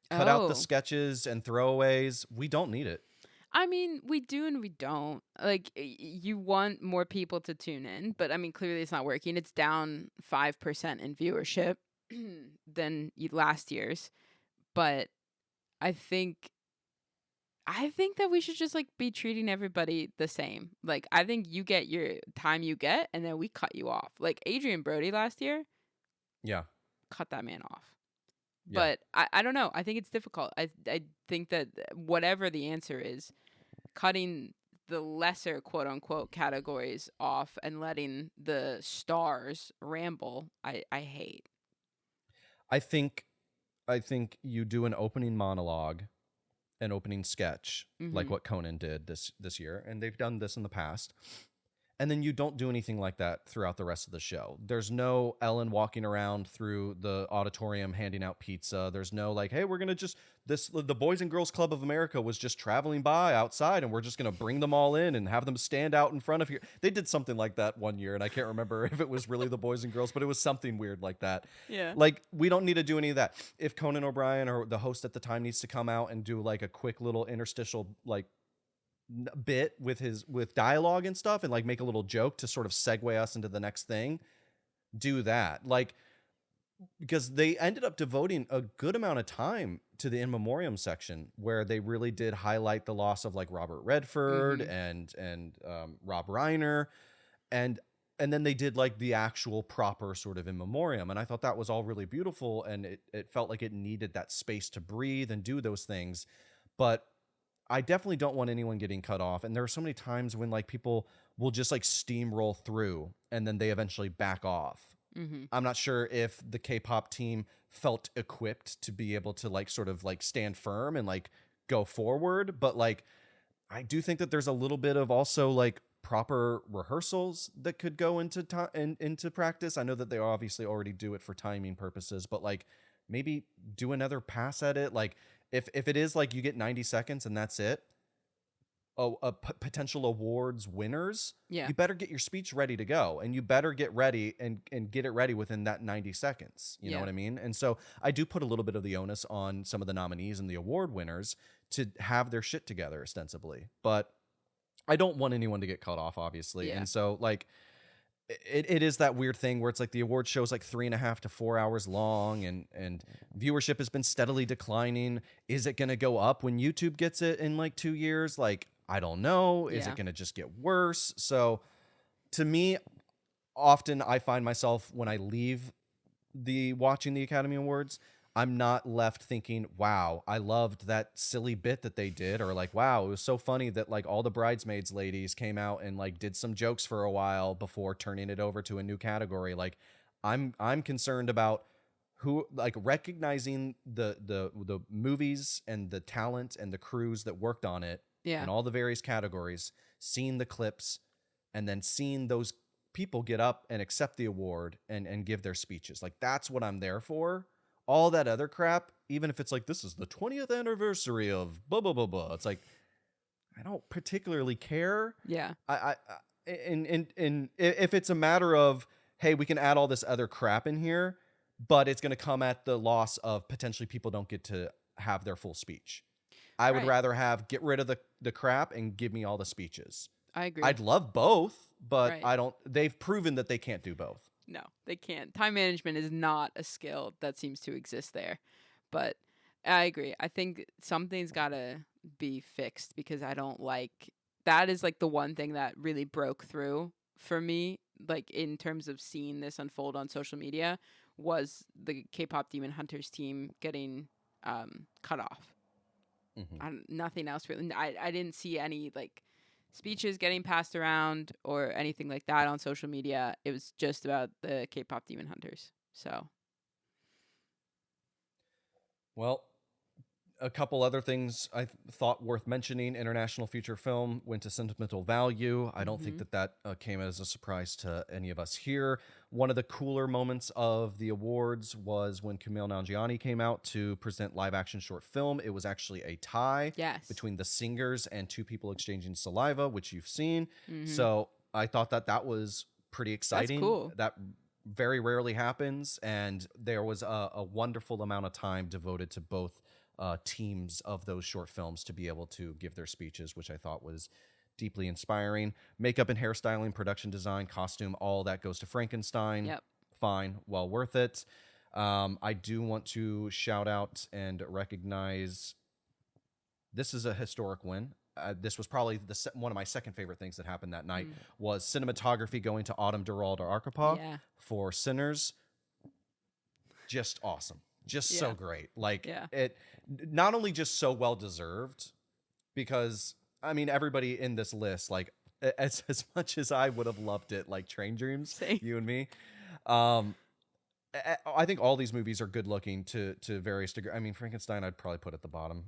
Cut out the sketches and throwaways. We don't need it. I mean, we do and we don't. Like, you want more people to tune in, but I mean, clearly it's not working. It's down 5% in viewership than last year's. But I think that we should just like be treating everybody the same. Like, I think you get your time you get, and then we cut you off. Like Adrian Brody last year. Yeah. Cut that man off. Yeah. But I don't know. I think it's difficult. I think that whatever the answer is, cutting the lesser quote unquote categories off and letting the stars ramble, I hate. I think you do an opening monologue, an opening sketch, like what Conan did this year, and they've done this in the past. And then you don't do anything like that throughout the rest of the show. There's no Ellen walking around through the auditorium handing out pizza. There's no like, hey, we're going to the Boys and Girls Club of America was just traveling by outside and we're just going to bring them all in and have them stand out in front of here. They did something like that one year, and I can't remember if it was really the Boys and Girls, but it was something weird like that. Yeah. Like, we don't need to do any of that. If Conan O'Brien or the host at the time needs to come out and do like a quick little interstitial like bit with dialogue and stuff and like make a little joke to sort of segue us into the next thing, do that. Like, because they ended up devoting a good amount of time to the in memoriam section where they really did highlight the loss of like Robert Redford and Rob Reiner, and then they did like the actual proper sort of in memoriam, and I thought that was all really beautiful, and it felt like it needed that space to breathe and do those things. But I definitely don't want anyone getting cut off. And there are so many times when like people will just like steamroll through and then they eventually back off. I'm not sure if the K-pop team felt equipped to be able to like sort of like stand firm and like go forward. But like, I do think that there's a little bit of also like proper rehearsals that could go into into practice. I know that they obviously already do it for timing purposes, but like maybe do another pass at it. Like if it is like you get 90 seconds and that's it, potential awards winners, Yeah. you better get your speech ready to go, and you better get ready and get it ready within that 90 seconds. You know what I mean? And so I do put a little bit of the onus on some of the nominees and the award winners to have their shit together ostensibly. But I don't want anyone to get cut off, obviously. Yeah. And so like it is that weird thing where it's like the award show's like 3.5 to 4 hours long, and viewership has been steadily declining. Is it going to go up when YouTube gets it in like 2 years? Like, I don't know. Is it going to just get worse? So to me, often I find myself when I leave watching the Academy Awards, I'm not left thinking, wow, I loved that silly bit that they did, or like, wow, it was so funny that like all the bridesmaids ladies came out and like did some jokes for a while before turning it over to a new category. Like I'm concerned about who, like, recognizing the movies and the talent and the crews that worked on it in all the various categories, seeing the clips, and then seeing those people get up and accept the award and give their speeches. Like, that's what I'm there for. All that other crap, even if it's like, this is the 20th anniversary of blah, blah, blah, blah. It's like, I don't particularly care. Yeah. And if it's a matter of, hey, we can add all this other crap in here, but it's going to come at the loss of potentially people don't get to have their full speech. I would rather get rid of the crap and give me all the speeches. I agree. I'd love both, but they've proven that they can't do both. No, they can't. Time management is not a skill that seems to exist there. But I agree. I think something's got to be fixed, because I don't like, that is like the one thing that really broke through for me, like in terms of seeing this unfold on social media, was the K-pop Demon Hunters team getting cut off. Nothing else really. I didn't see any like speeches getting passed around or anything like that on social media. It was just about the K-pop Demon Hunters. So, well, a couple other things I thought worth mentioning. International feature film went to Sentimental Value. I don't think that came as a surprise to any of us here. One of the cooler moments of the awards was when Kumail Nanjiani came out to present live action short film. It was actually a tie between the singers and two people exchanging saliva, which you've seen. So I thought that was pretty exciting. That's cool. That very rarely happens. And there was a wonderful amount of time devoted to both teams of those short films to be able to give their speeches, which I thought was deeply inspiring. Makeup and hairstyling, production design, costume, all that goes to Frankenstein. Fine, well worth it. I do want to shout out and recognize, this is a historic win. This was probably one of my second favorite things that happened that night, was cinematography going to Autumn Durald Arkapaw for Sinners. Just awesome. Just so great. Like, it not only just so well deserved, because I mean, everybody in this list, like, as much as I would have loved it, like Train Dreams, Same. you and me, I think all these movies are good looking to various degrees. I mean, Frankenstein I'd probably put at the bottom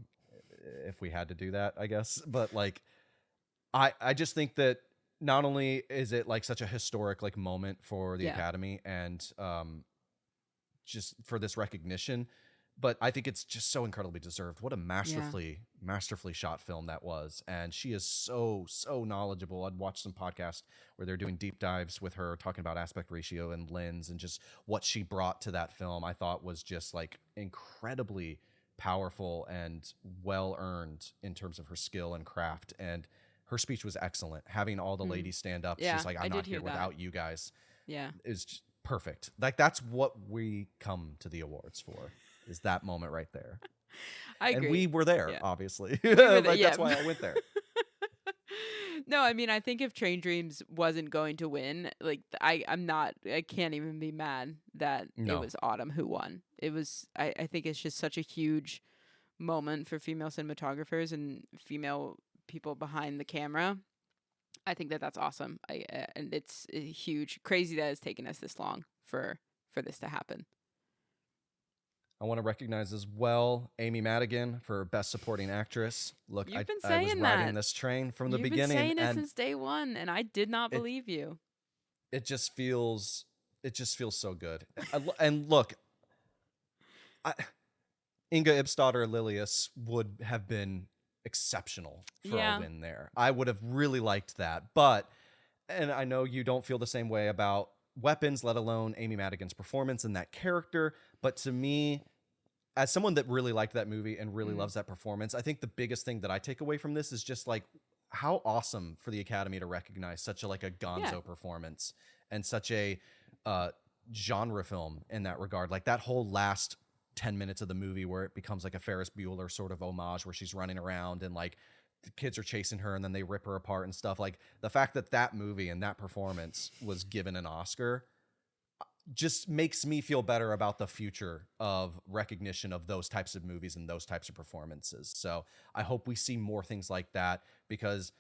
if we had to do that, I guess. But like, I just think that not only is it like such a historic like moment for the Academy and just for this recognition, but I think it's just so incredibly deserved. What a masterfully shot film that was. And she is so knowledgeable. I'd watched some podcasts where they're doing deep dives with her, talking about aspect ratio and lens and just what she brought to that film. I thought was just like incredibly powerful and well earned in terms of her skill and craft. And her speech was excellent. Having all the ladies stand up, she's like, I'm not here without you guys. Is just perfect. Like, that's what we come to the awards for, is that moment right there. I agree. And we were there, obviously. Like, that's why I went there. No, I mean, I think if Train Dreams wasn't going to win, like, I can't even be mad that it was Autumn who won. It was, I think it's just such a huge moment for female cinematographers and female people behind the camera. I think that's awesome. And it's huge, crazy that it's taken us this long for this to happen. I want to recognize as well Amy Madigan for Best Supporting Actress. Look, You've been I was saying riding that. this train from the You've been beginning, saying it and since day one, and I did not it believe you. it just feels so good. And look, I, Inga Ibstadter Lilius would have been exceptional for a Yeah. win there. I would have really liked that, but and I know you don't feel the same way about Weapons, let alone Amy Madigan's performance and that character, but to me, as someone that really liked that movie and really loves that performance, I think the biggest thing that I take away from this is just like how awesome for the Academy to recognize such a like a gonzo performance and such a genre film in that regard. Like that whole last 10 minutes of the movie where it becomes like a Ferris Bueller sort of homage where she's running around and like the kids are chasing her and then they rip her apart and stuff. Like the fact that that movie and that performance was given an Oscar just makes me feel better about the future of recognition of those types of movies and those types of performances. So I hope we see more things like that because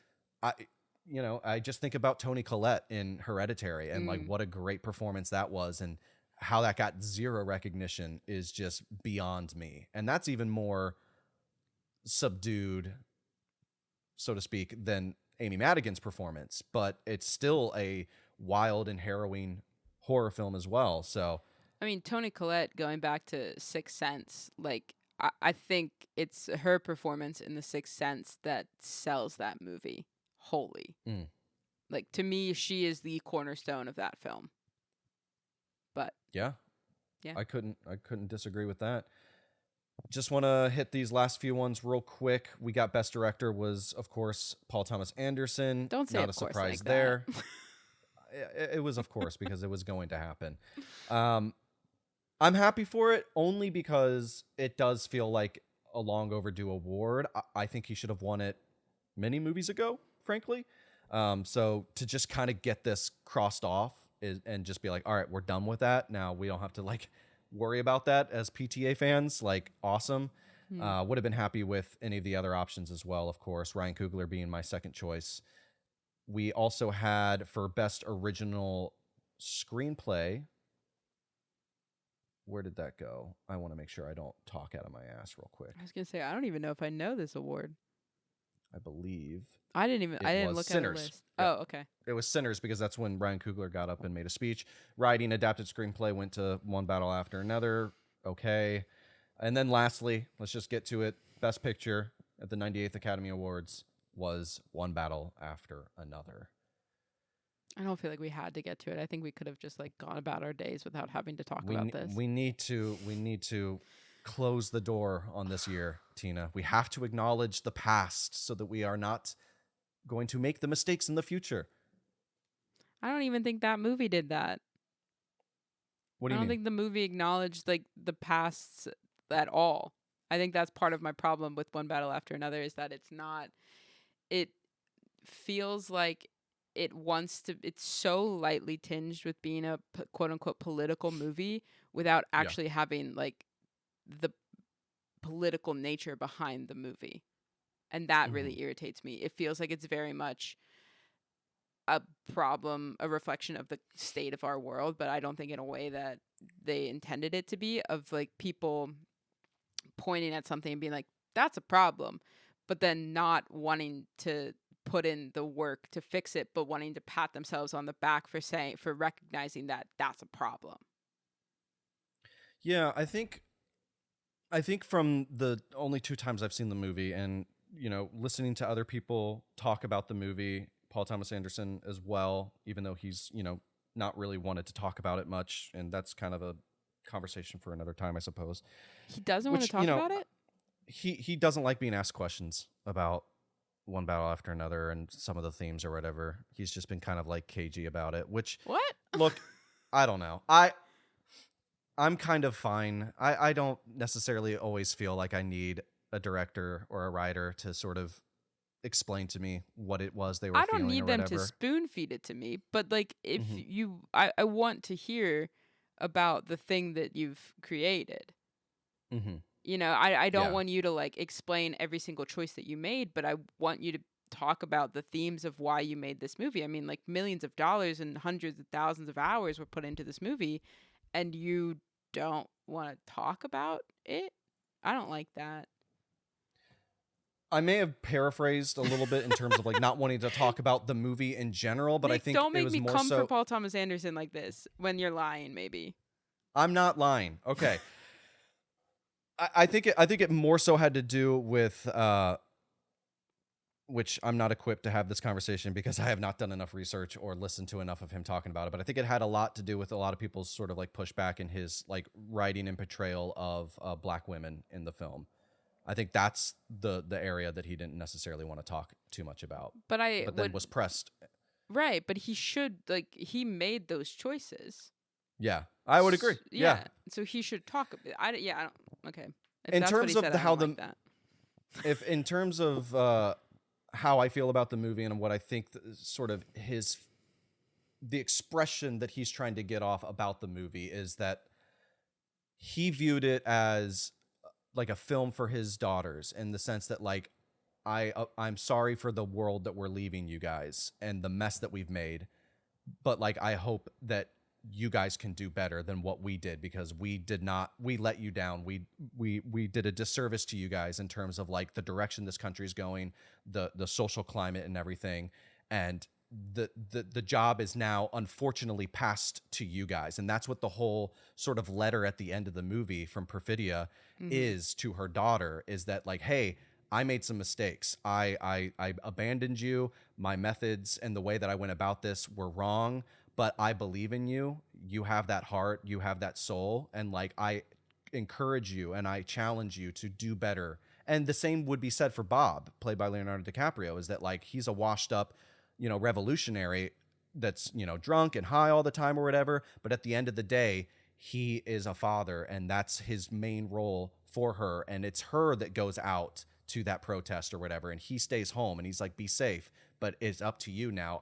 I just think about Toni Collette in Hereditary and like what a great performance that was, and how that got zero recognition is just beyond me. And that's even more subdued, so to speak, than Amy Madigan's performance, but it's still a wild and harrowing horror film as well. So I mean, Toni Collette, going back to Sixth Sense, like I think it's her performance in The Sixth Sense that sells that movie wholly. Like to me, she is the cornerstone of that film. But yeah, yeah, I couldn't disagree with that. Just want to hit these last few ones real quick. We got Best Director was, of course, Paul Thomas Anderson. Don't say not of a course surprise like there. That. It was, of course, because it was going to happen. I'm happy for it only because it does feel like a long overdue award. I think he should have won it many movies ago, frankly. So to just kind of get this crossed off and just be like, all right, we're done with that. Now we don't have to like worry about that as PTA fans. Like, awesome. Would have been happy with any of the other options as well, of course. Ryan Coogler being my second choice. We also had for Best Original Screenplay. Where did that go? I want to make sure I don't talk out of my ass real quick. I was gonna say I don't even know if I know this award. I believe I didn't look Sinners. at the list. Yep. Oh, okay. It was Sinners because that's when Ryan Coogler got up and made a speech. Writing adapted screenplay went to One Battle After Another. Okay. And then lastly, let's just get to it. Best Picture at the 98th Academy Awards was One Battle After Another. I don't feel like we had to get to it. I think we could have just like gone about our days without having to talk about this. We need to close the door on this year, Tina. We have to acknowledge the past so that we are not going to make the mistakes in the future. I don't even think that movie did that. What do you mean? I don't think the movie acknowledged like the past at all. I think that's part of my problem with One Battle After Another is that it feels like it's so lightly tinged with being a quote unquote political movie without actually having like the political nature behind the movie. And that really irritates me. It feels like it's very much a problem, a reflection of the state of our world, but I don't think in a way that they intended it to be, of like people pointing at something and being like, that's a problem, but then not wanting to put in the work to fix it, but wanting to pat themselves on the back for recognizing that that's a problem. Yeah, I think from the only 2 times I've seen the movie and, listening to other people talk about the movie, Paul Thomas Anderson as well, even though he's, not really wanted to talk about it much, and that's kind of a conversation for another time, I suppose. He doesn't want to talk about it? He doesn't like being asked questions about One Battle After Another and some of the themes or whatever. He's just been kind of like cagey about it, which What? Look, I don't know. I'm kind of fine. I don't necessarily always feel like I need a director or a writer to sort of explain to me what it was they were feeling. I don't need them whatever. to spoon feed it to me, but like if I want to hear about the thing that you've created. I don't want you to like explain every single choice that you made, but I want you to talk about the themes of why you made this movie. I mean, like millions of dollars and hundreds of thousands of hours were put into this movie, and you don't want to talk about it. I don't like that. I may have paraphrased a little bit in terms of like not wanting to talk about the movie in general, but I Nick, think don't it make was me more come for so. Paul Thomas Anderson like this when you're lying, maybe. I'm not lying. Okay. I think it more so had to do with which I'm not equipped to have this conversation because I have not done enough research or listened to enough of him talking about it. But I think it had a lot to do with a lot of people's sort of like pushback in his like writing and portrayal of black women in the film. I think that's the area that he didn't necessarily want to talk too much about, But but then was pressed. right, but he should, like, he made those choices. Yeah, I would agree. Yeah. So he should talk a bit. I don't. Okay. If In that's what terms he of said, the I how don't the like that. if in terms of how I feel about the movie and what I think sort of the expression that he's trying to get off about the movie is that he viewed it as like a film for his daughters, in the sense that like I'm sorry for the world that we're leaving you guys and the mess that we've made, but like I hope that you guys can do better than what we did, because we let you down. We did a disservice to you guys in terms of like the direction this country's going, the social climate and everything. And the job is now unfortunately passed to you guys. And that's what the whole sort of letter at the end of the movie from Perfidia is to her daughter, is that like, hey, I made some mistakes. I abandoned you. My methods and the way that I went about this were wrong, but I believe in you. You have that heart, you have that soul, and like I encourage you and I challenge you to do better. And the same would be said for Bob, played by Leonardo DiCaprio, is that like he's a washed up, revolutionary that's, drunk and high all the time or whatever, but at the end of the day, he is a father, and that's his main role for her, and it's her that goes out to that protest or whatever, and he stays home and he's like, be safe, but it's up to you now.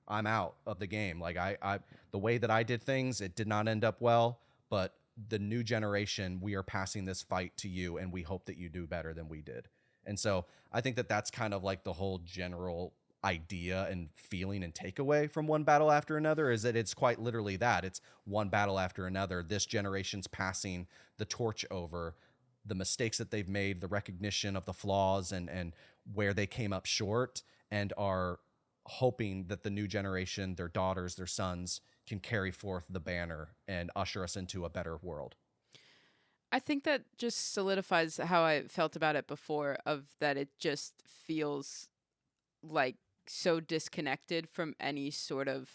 I'm out of the game. Like I the way that I did things, it did not end up well, but the new generation, we are passing this fight to you, and we hope that you do better than we did. And so I think that that's kind of like the whole general idea and feeling and takeaway from One Battle After Another, is that it's quite literally that. It's one battle after another. This generation's passing the torch over the mistakes that they've made, the recognition of the flaws and where they came up short, and are hoping that the new generation, their daughters, their sons, can carry forth the banner and usher us into a better world. I think that just solidifies how I felt about it before, of that it just feels like so disconnected from any sort of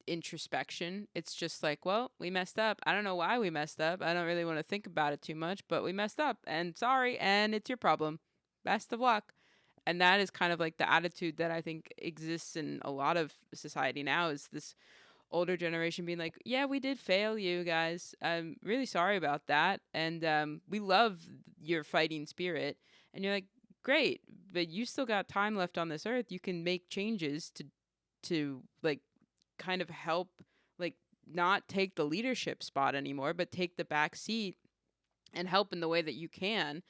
introspection. It's just like, well, we messed up. I don't know why we messed up. I don't really want to think about it too much, but we messed up, and sorry, and it's your problem. Best of luck. And that is kind of like the attitude that I think exists in a lot of society now, is this older generation being like, yeah, we did fail you guys. I'm really sorry about that. And we love your fighting spirit. And you're like, great, but you still got time left on this earth. You can make changes to like kind of help, like not take the leadership spot anymore, but take the back seat and help in the way that you can.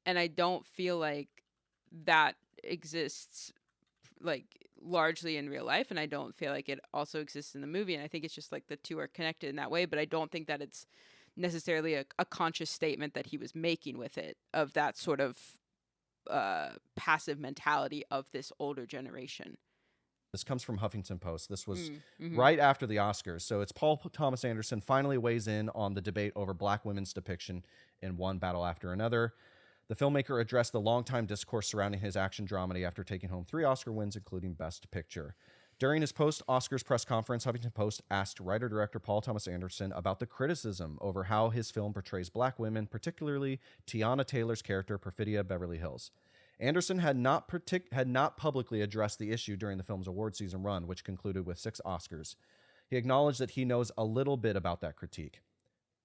And I don't feel like that exists like largely in real life, and I don't feel like it also exists in the movie. And I think it's just like the two are connected in that way, but I don't think that it's necessarily a conscious statement that he was making with it, of that sort of passive mentality of this older generation. This comes from Huffington Post. This was right after the Oscars. So it's Paul Thomas Anderson finally weighs in on the debate over black women's depiction in One Battle After Another. The filmmaker addressed the longtime discourse surrounding his action dramedy after taking home 3 Oscar wins, including Best Picture. During his post-Oscars press conference, Huffington Post asked writer-director Paul Thomas Anderson about the criticism over how his film portrays black women, particularly Tiana Taylor's character, Perfidia Beverly Hills. Anderson had not publicly addressed the issue during the film's award season run, which concluded with 6 Oscars. He acknowledged that he knows a little bit about that critique.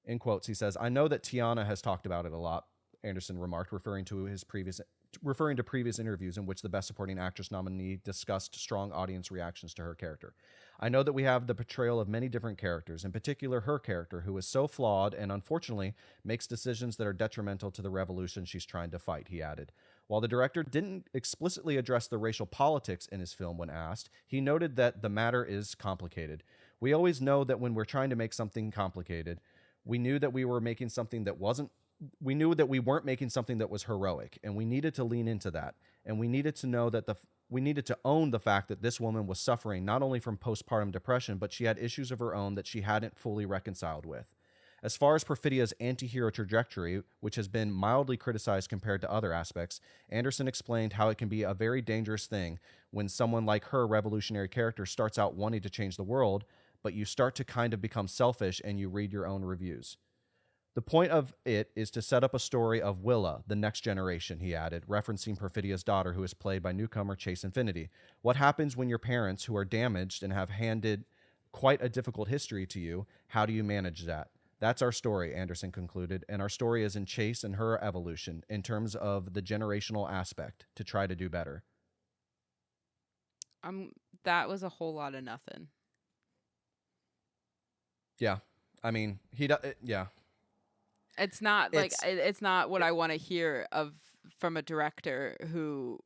In quotes, he says, "I know that Tiana has talked about it a lot," Anderson remarked, referring to previous interviews in which the Best Supporting Actress nominee discussed strong audience reactions to her character. "I know that we have the portrayal of many different characters, in particular her character, who is so flawed and unfortunately makes decisions that are detrimental to the revolution she's trying to fight," he added. While the director didn't explicitly address the racial politics in his film when asked, he noted that the matter is complicated. "We always know that when we're trying to make something complicated, We knew that we were making something that wasn't. We knew that we weren't making something that was heroic, and we needed to lean into that. And we needed to know that we needed to own the fact that this woman was suffering not only from postpartum depression, but she had issues of her own that she hadn't fully reconciled with. As far as Perfidia's anti-hero trajectory, which has been mildly criticized compared to other aspects, Anderson explained how it can be a very dangerous thing when someone like her revolutionary character starts out wanting to change the world, but you start to kind of become selfish and you read your own reviews. The point of it is to set up a story of Willa, the next generation, he added, referencing Perfidia's daughter, who is played by newcomer Chase Infinity. What happens when your parents, who are damaged and have handed quite a difficult history to you, how do you manage that? That's our story, Anderson concluded, and our story is in Chase and her evolution in terms of the generational aspect to try to do better. That was a whole lot of nothing. Yeah. I mean, yeah. It's not it's not what I want to hear from a director who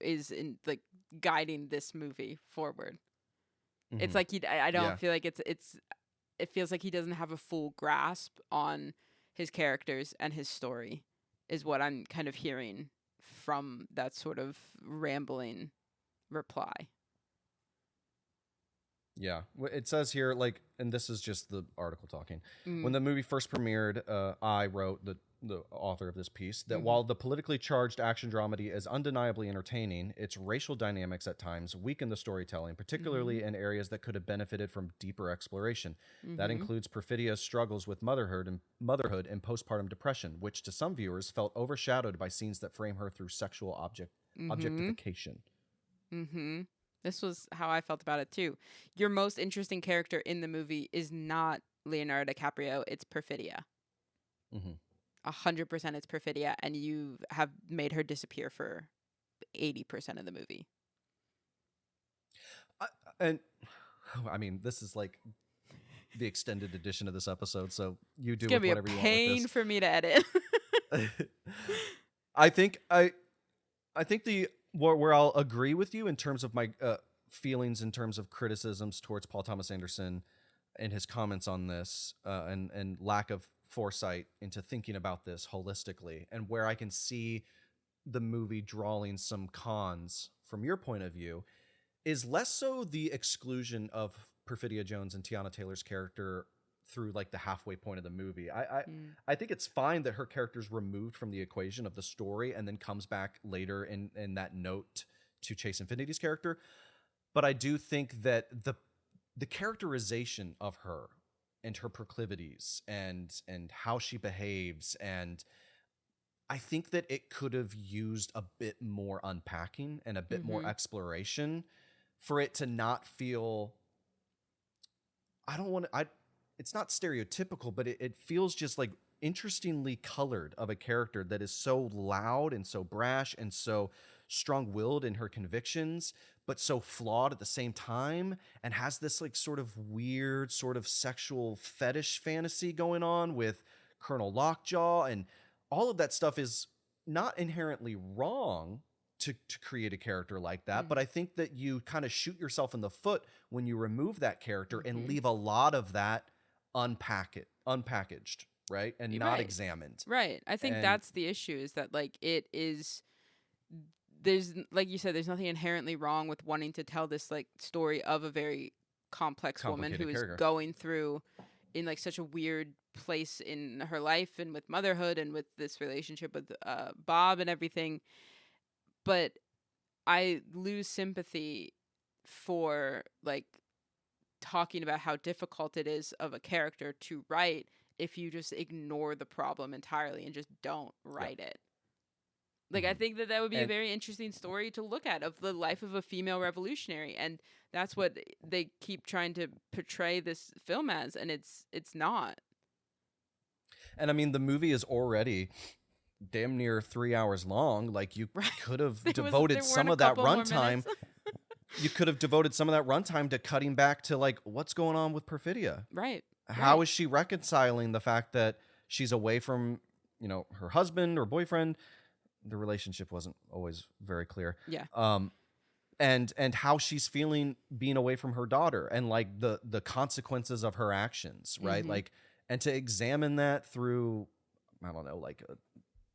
is in like guiding this movie forward. Mm-hmm. It's like I don't feel like it feels like he doesn't have a full grasp on his characters and his story, is what I'm kind of hearing from that sort of rambling reply. Yeah. It says here, like, and this is just the article talking. When the movie first premiered, I wrote, the author of this piece, that while the politically charged action dramedy is undeniably entertaining, its racial dynamics at times weaken the storytelling, particularly in areas that could have benefited from deeper exploration. That includes Perfidia's struggles with motherhood and postpartum depression, which to some viewers felt overshadowed by scenes that frame her through sexual objectification. This was how I felt about it too. Your most interesting character in the movie is not Leonardo DiCaprio, it's Perfidia. 100% it's Perfidia, and you have made her disappear for 80% of the movie. I mean, this is like the extended edition of this episode, so you do with whatever you want with this. It's gonna be a pain for me to edit. I think where I'll agree with you in terms of my feelings, in terms of criticisms towards Paul Thomas Anderson and his comments on this, and lack of foresight into thinking about this holistically, and where I can see the movie drawing some cons from your point of view, is less so the exclusion of Perfidia Jones and Tiana Taylor's character through like the halfway point of the movie. I think it's fine that her character's removed from the equation of the story and then comes back later in that note to Chase Infinity's character. But I do think that the characterization of her and her proclivities and how she behaves, and I think that it could have used a bit more unpacking and a bit more exploration for it to not feel, it's not stereotypical, but it feels just like interestingly colored of a character that is so loud and so brash and so strong-willed in her convictions, but so flawed at the same time, and has this like sort of weird sort of sexual fetish fantasy going on with Colonel Lockjaw, and all of that stuff is not inherently wrong to create a character like that, but I think that you kind of shoot yourself in the foot when you remove that character and leave a lot of that unpackaged, right? And not examined. Right. I think that's the issue, is that like there's, like you said, there's nothing inherently wrong with wanting to tell this like story of a very complex woman who is going through in like such a weird place in her life and with motherhood and with this relationship with Bob and everything. But I lose sympathy for like talking about how difficult it is of a character to write if you just ignore the problem entirely and just don't write it. Like, I think that would be a very interesting story to look at, of the life of a female revolutionary. And that's what they keep trying to portray this film as. And it's not. And I mean, the movie is already damn near 3 hours long. Like, you could have devoted some of that runtime. You could have devoted some of that runtime to cutting back to like, what's going on with Perfidia? Right. How is she reconciling the fact that she's away from, her husband or boyfriend? The relationship wasn't always very clear. Yeah. And how she's feeling being away from her daughter, and like the consequences of her actions, right? Like, and to examine that through, I don't know, like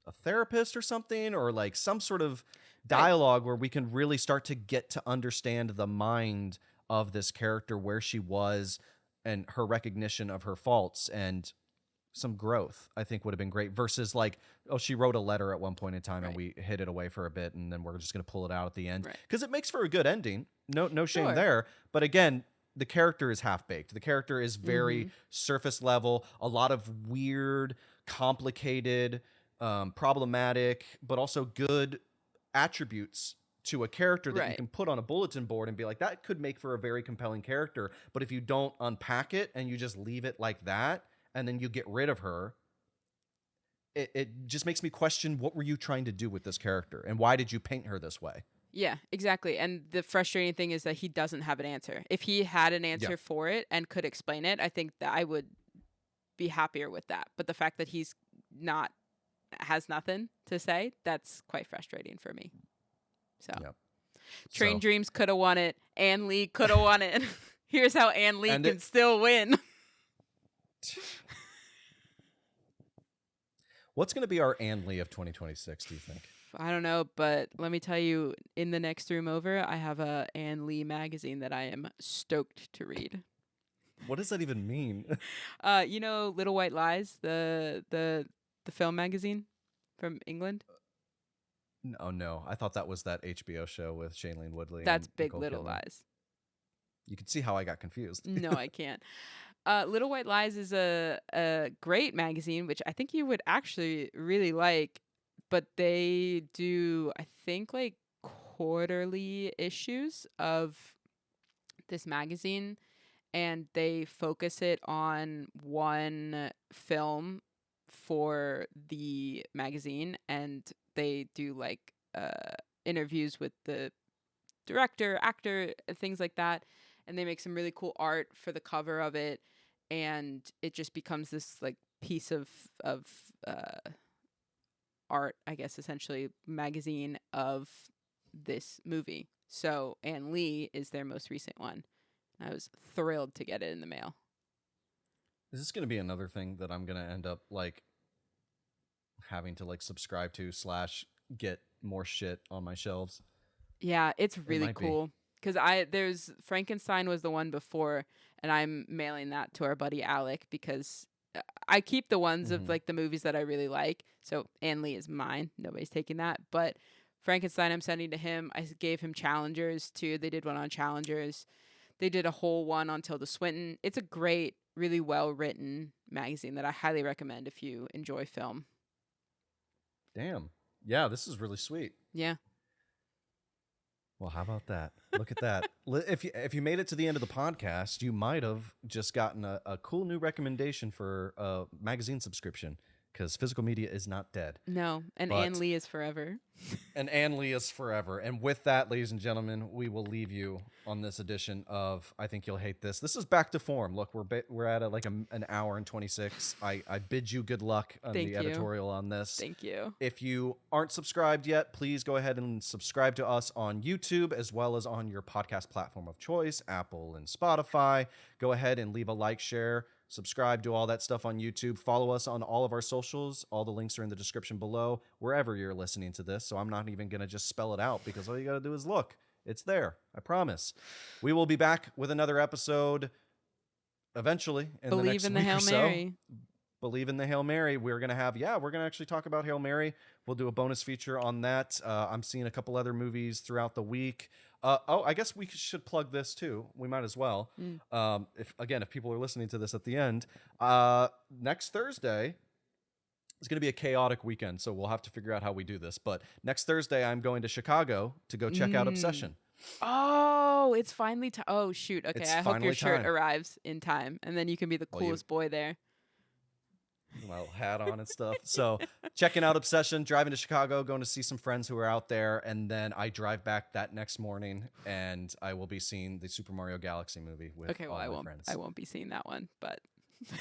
a therapist or something, or like some sort of dialogue where we can really start to get to understand the mind of this character, where she was, and her recognition of her faults, and some growth, I think would have been great, versus like, oh, she wrote a letter at one point in time and we hid it away for a bit and then we're just going to pull it out at the end, because it makes for a good ending. No shame there. But again, the character is half-baked. The character is very surface level, a lot of weird, complicated, problematic, but also good attributes to a character that you can put on a bulletin board and be like, that could make for a very compelling character. But if you don't unpack it and you just leave it like that, and then you get rid of her, it just makes me question, what were you trying to do with this character? And why did you paint her this way? Yeah, exactly. And the frustrating thing is that he doesn't have an answer. If he had an answer for it and could explain it, I think that I would be happier with that. But the fact that has nothing to say, that's quite frustrating for me. So, Train Dreams could have won it. Ann Lee could have won it. Here's how Ann Lee can still win. What's going to be our Ann Lee of 2026, do you think? I don't know, but let me tell you, in the next room over, I have a Ann Lee magazine that I am stoked to read. What does that even mean? You know, Little White Lies, the film magazine from England? No. I thought that was that HBO show with Shailene Woodley. That's and Big Nicole Little Kidman. Lies. You can see how I got confused. No, I can't. Little White Lies is a great magazine, which I think you would actually really like, but they do, I think, like quarterly issues of this magazine, and they focus it on one film for the magazine, and they do like interviews with the director, actor, things like that, and they make some really cool art for the cover of it, and it just becomes this like piece of art, I guess, essentially magazine of this movie. So Ann Lee is their most recent one. I was thrilled to get it in the mail. Is this going to be another thing that I'm going to end up like having to like subscribe to / get more shit on my shelves? Yeah, it's really cool. Because there's Frankenstein was the one before, and I'm mailing that to our buddy Alec, because I keep the ones of like the movies that I really like. So Ann Lee is mine. Nobody's taking that. But Frankenstein I'm sending to him. I gave him Challengers too. They did one on Challengers. They did a whole one on Tilda Swinton. It's a great, really well written magazine that I highly recommend if you enjoy film. Damn. Yeah, this is really sweet. Yeah. Well, how about that? Look at that. If you made it to the end of the podcast, you might have just gotten a cool new recommendation for a magazine subscription, because physical media is not dead. No, and Ann Lee is forever. And Ann Lee is forever. And with that, ladies and gentlemen, we will leave you on this edition of I Think You'll Hate This. This is back to form. Look, we're at an hour and 26. I bid you good luck on the editorial on this. Thank you. If you aren't subscribed yet, please go ahead and subscribe to us on YouTube, as well as on your podcast platform of choice, Apple and Spotify. Go ahead and leave a like, share, subscribe, do all that stuff on YouTube. Follow us on all of our socials. All the links are in the description below, wherever you're listening to this. So I'm not even going to just spell it out, because all you got to do is look. It's there. I promise. We will be back with another episode eventually in the next week or so. Believe in the Hail Mary. We're going to actually talk about Hail Mary. We'll do a bonus feature on that. I'm seeing a couple other movies throughout the week. I guess we should plug this too. We might as well. If people are listening to this at the end, next Thursday is going to be a chaotic weekend, so we'll have to figure out how we do this. But next Thursday, I'm going to Chicago to go check out Obsession. Oh, it's finally time. Oh, shoot. Okay, I hope your shirt arrives in time, and then you can be the coolest boy there. My hat on and stuff. So checking out Obsession, driving to Chicago, going to see some friends who are out there, and then I drive back that next morning, and I will be seeing the Super Mario Galaxy movie with all my friends. I won't be seeing that one, but no.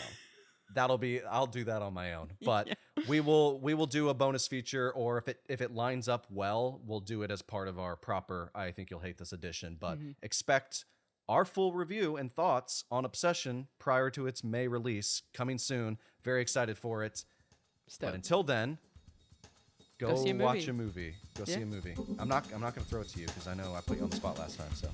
I'll do that on my own. But we will do a bonus feature, or if it lines up well, we'll do it as part of our proper I Think You'll Hate This edition. But expect our full review and thoughts on Obsession prior to its May release, coming soon. Very excited for it. But until then, go see a watch movie. a movie. Go see a movie. I'm not going to throw it to you because I know I put you on the spot last time. So.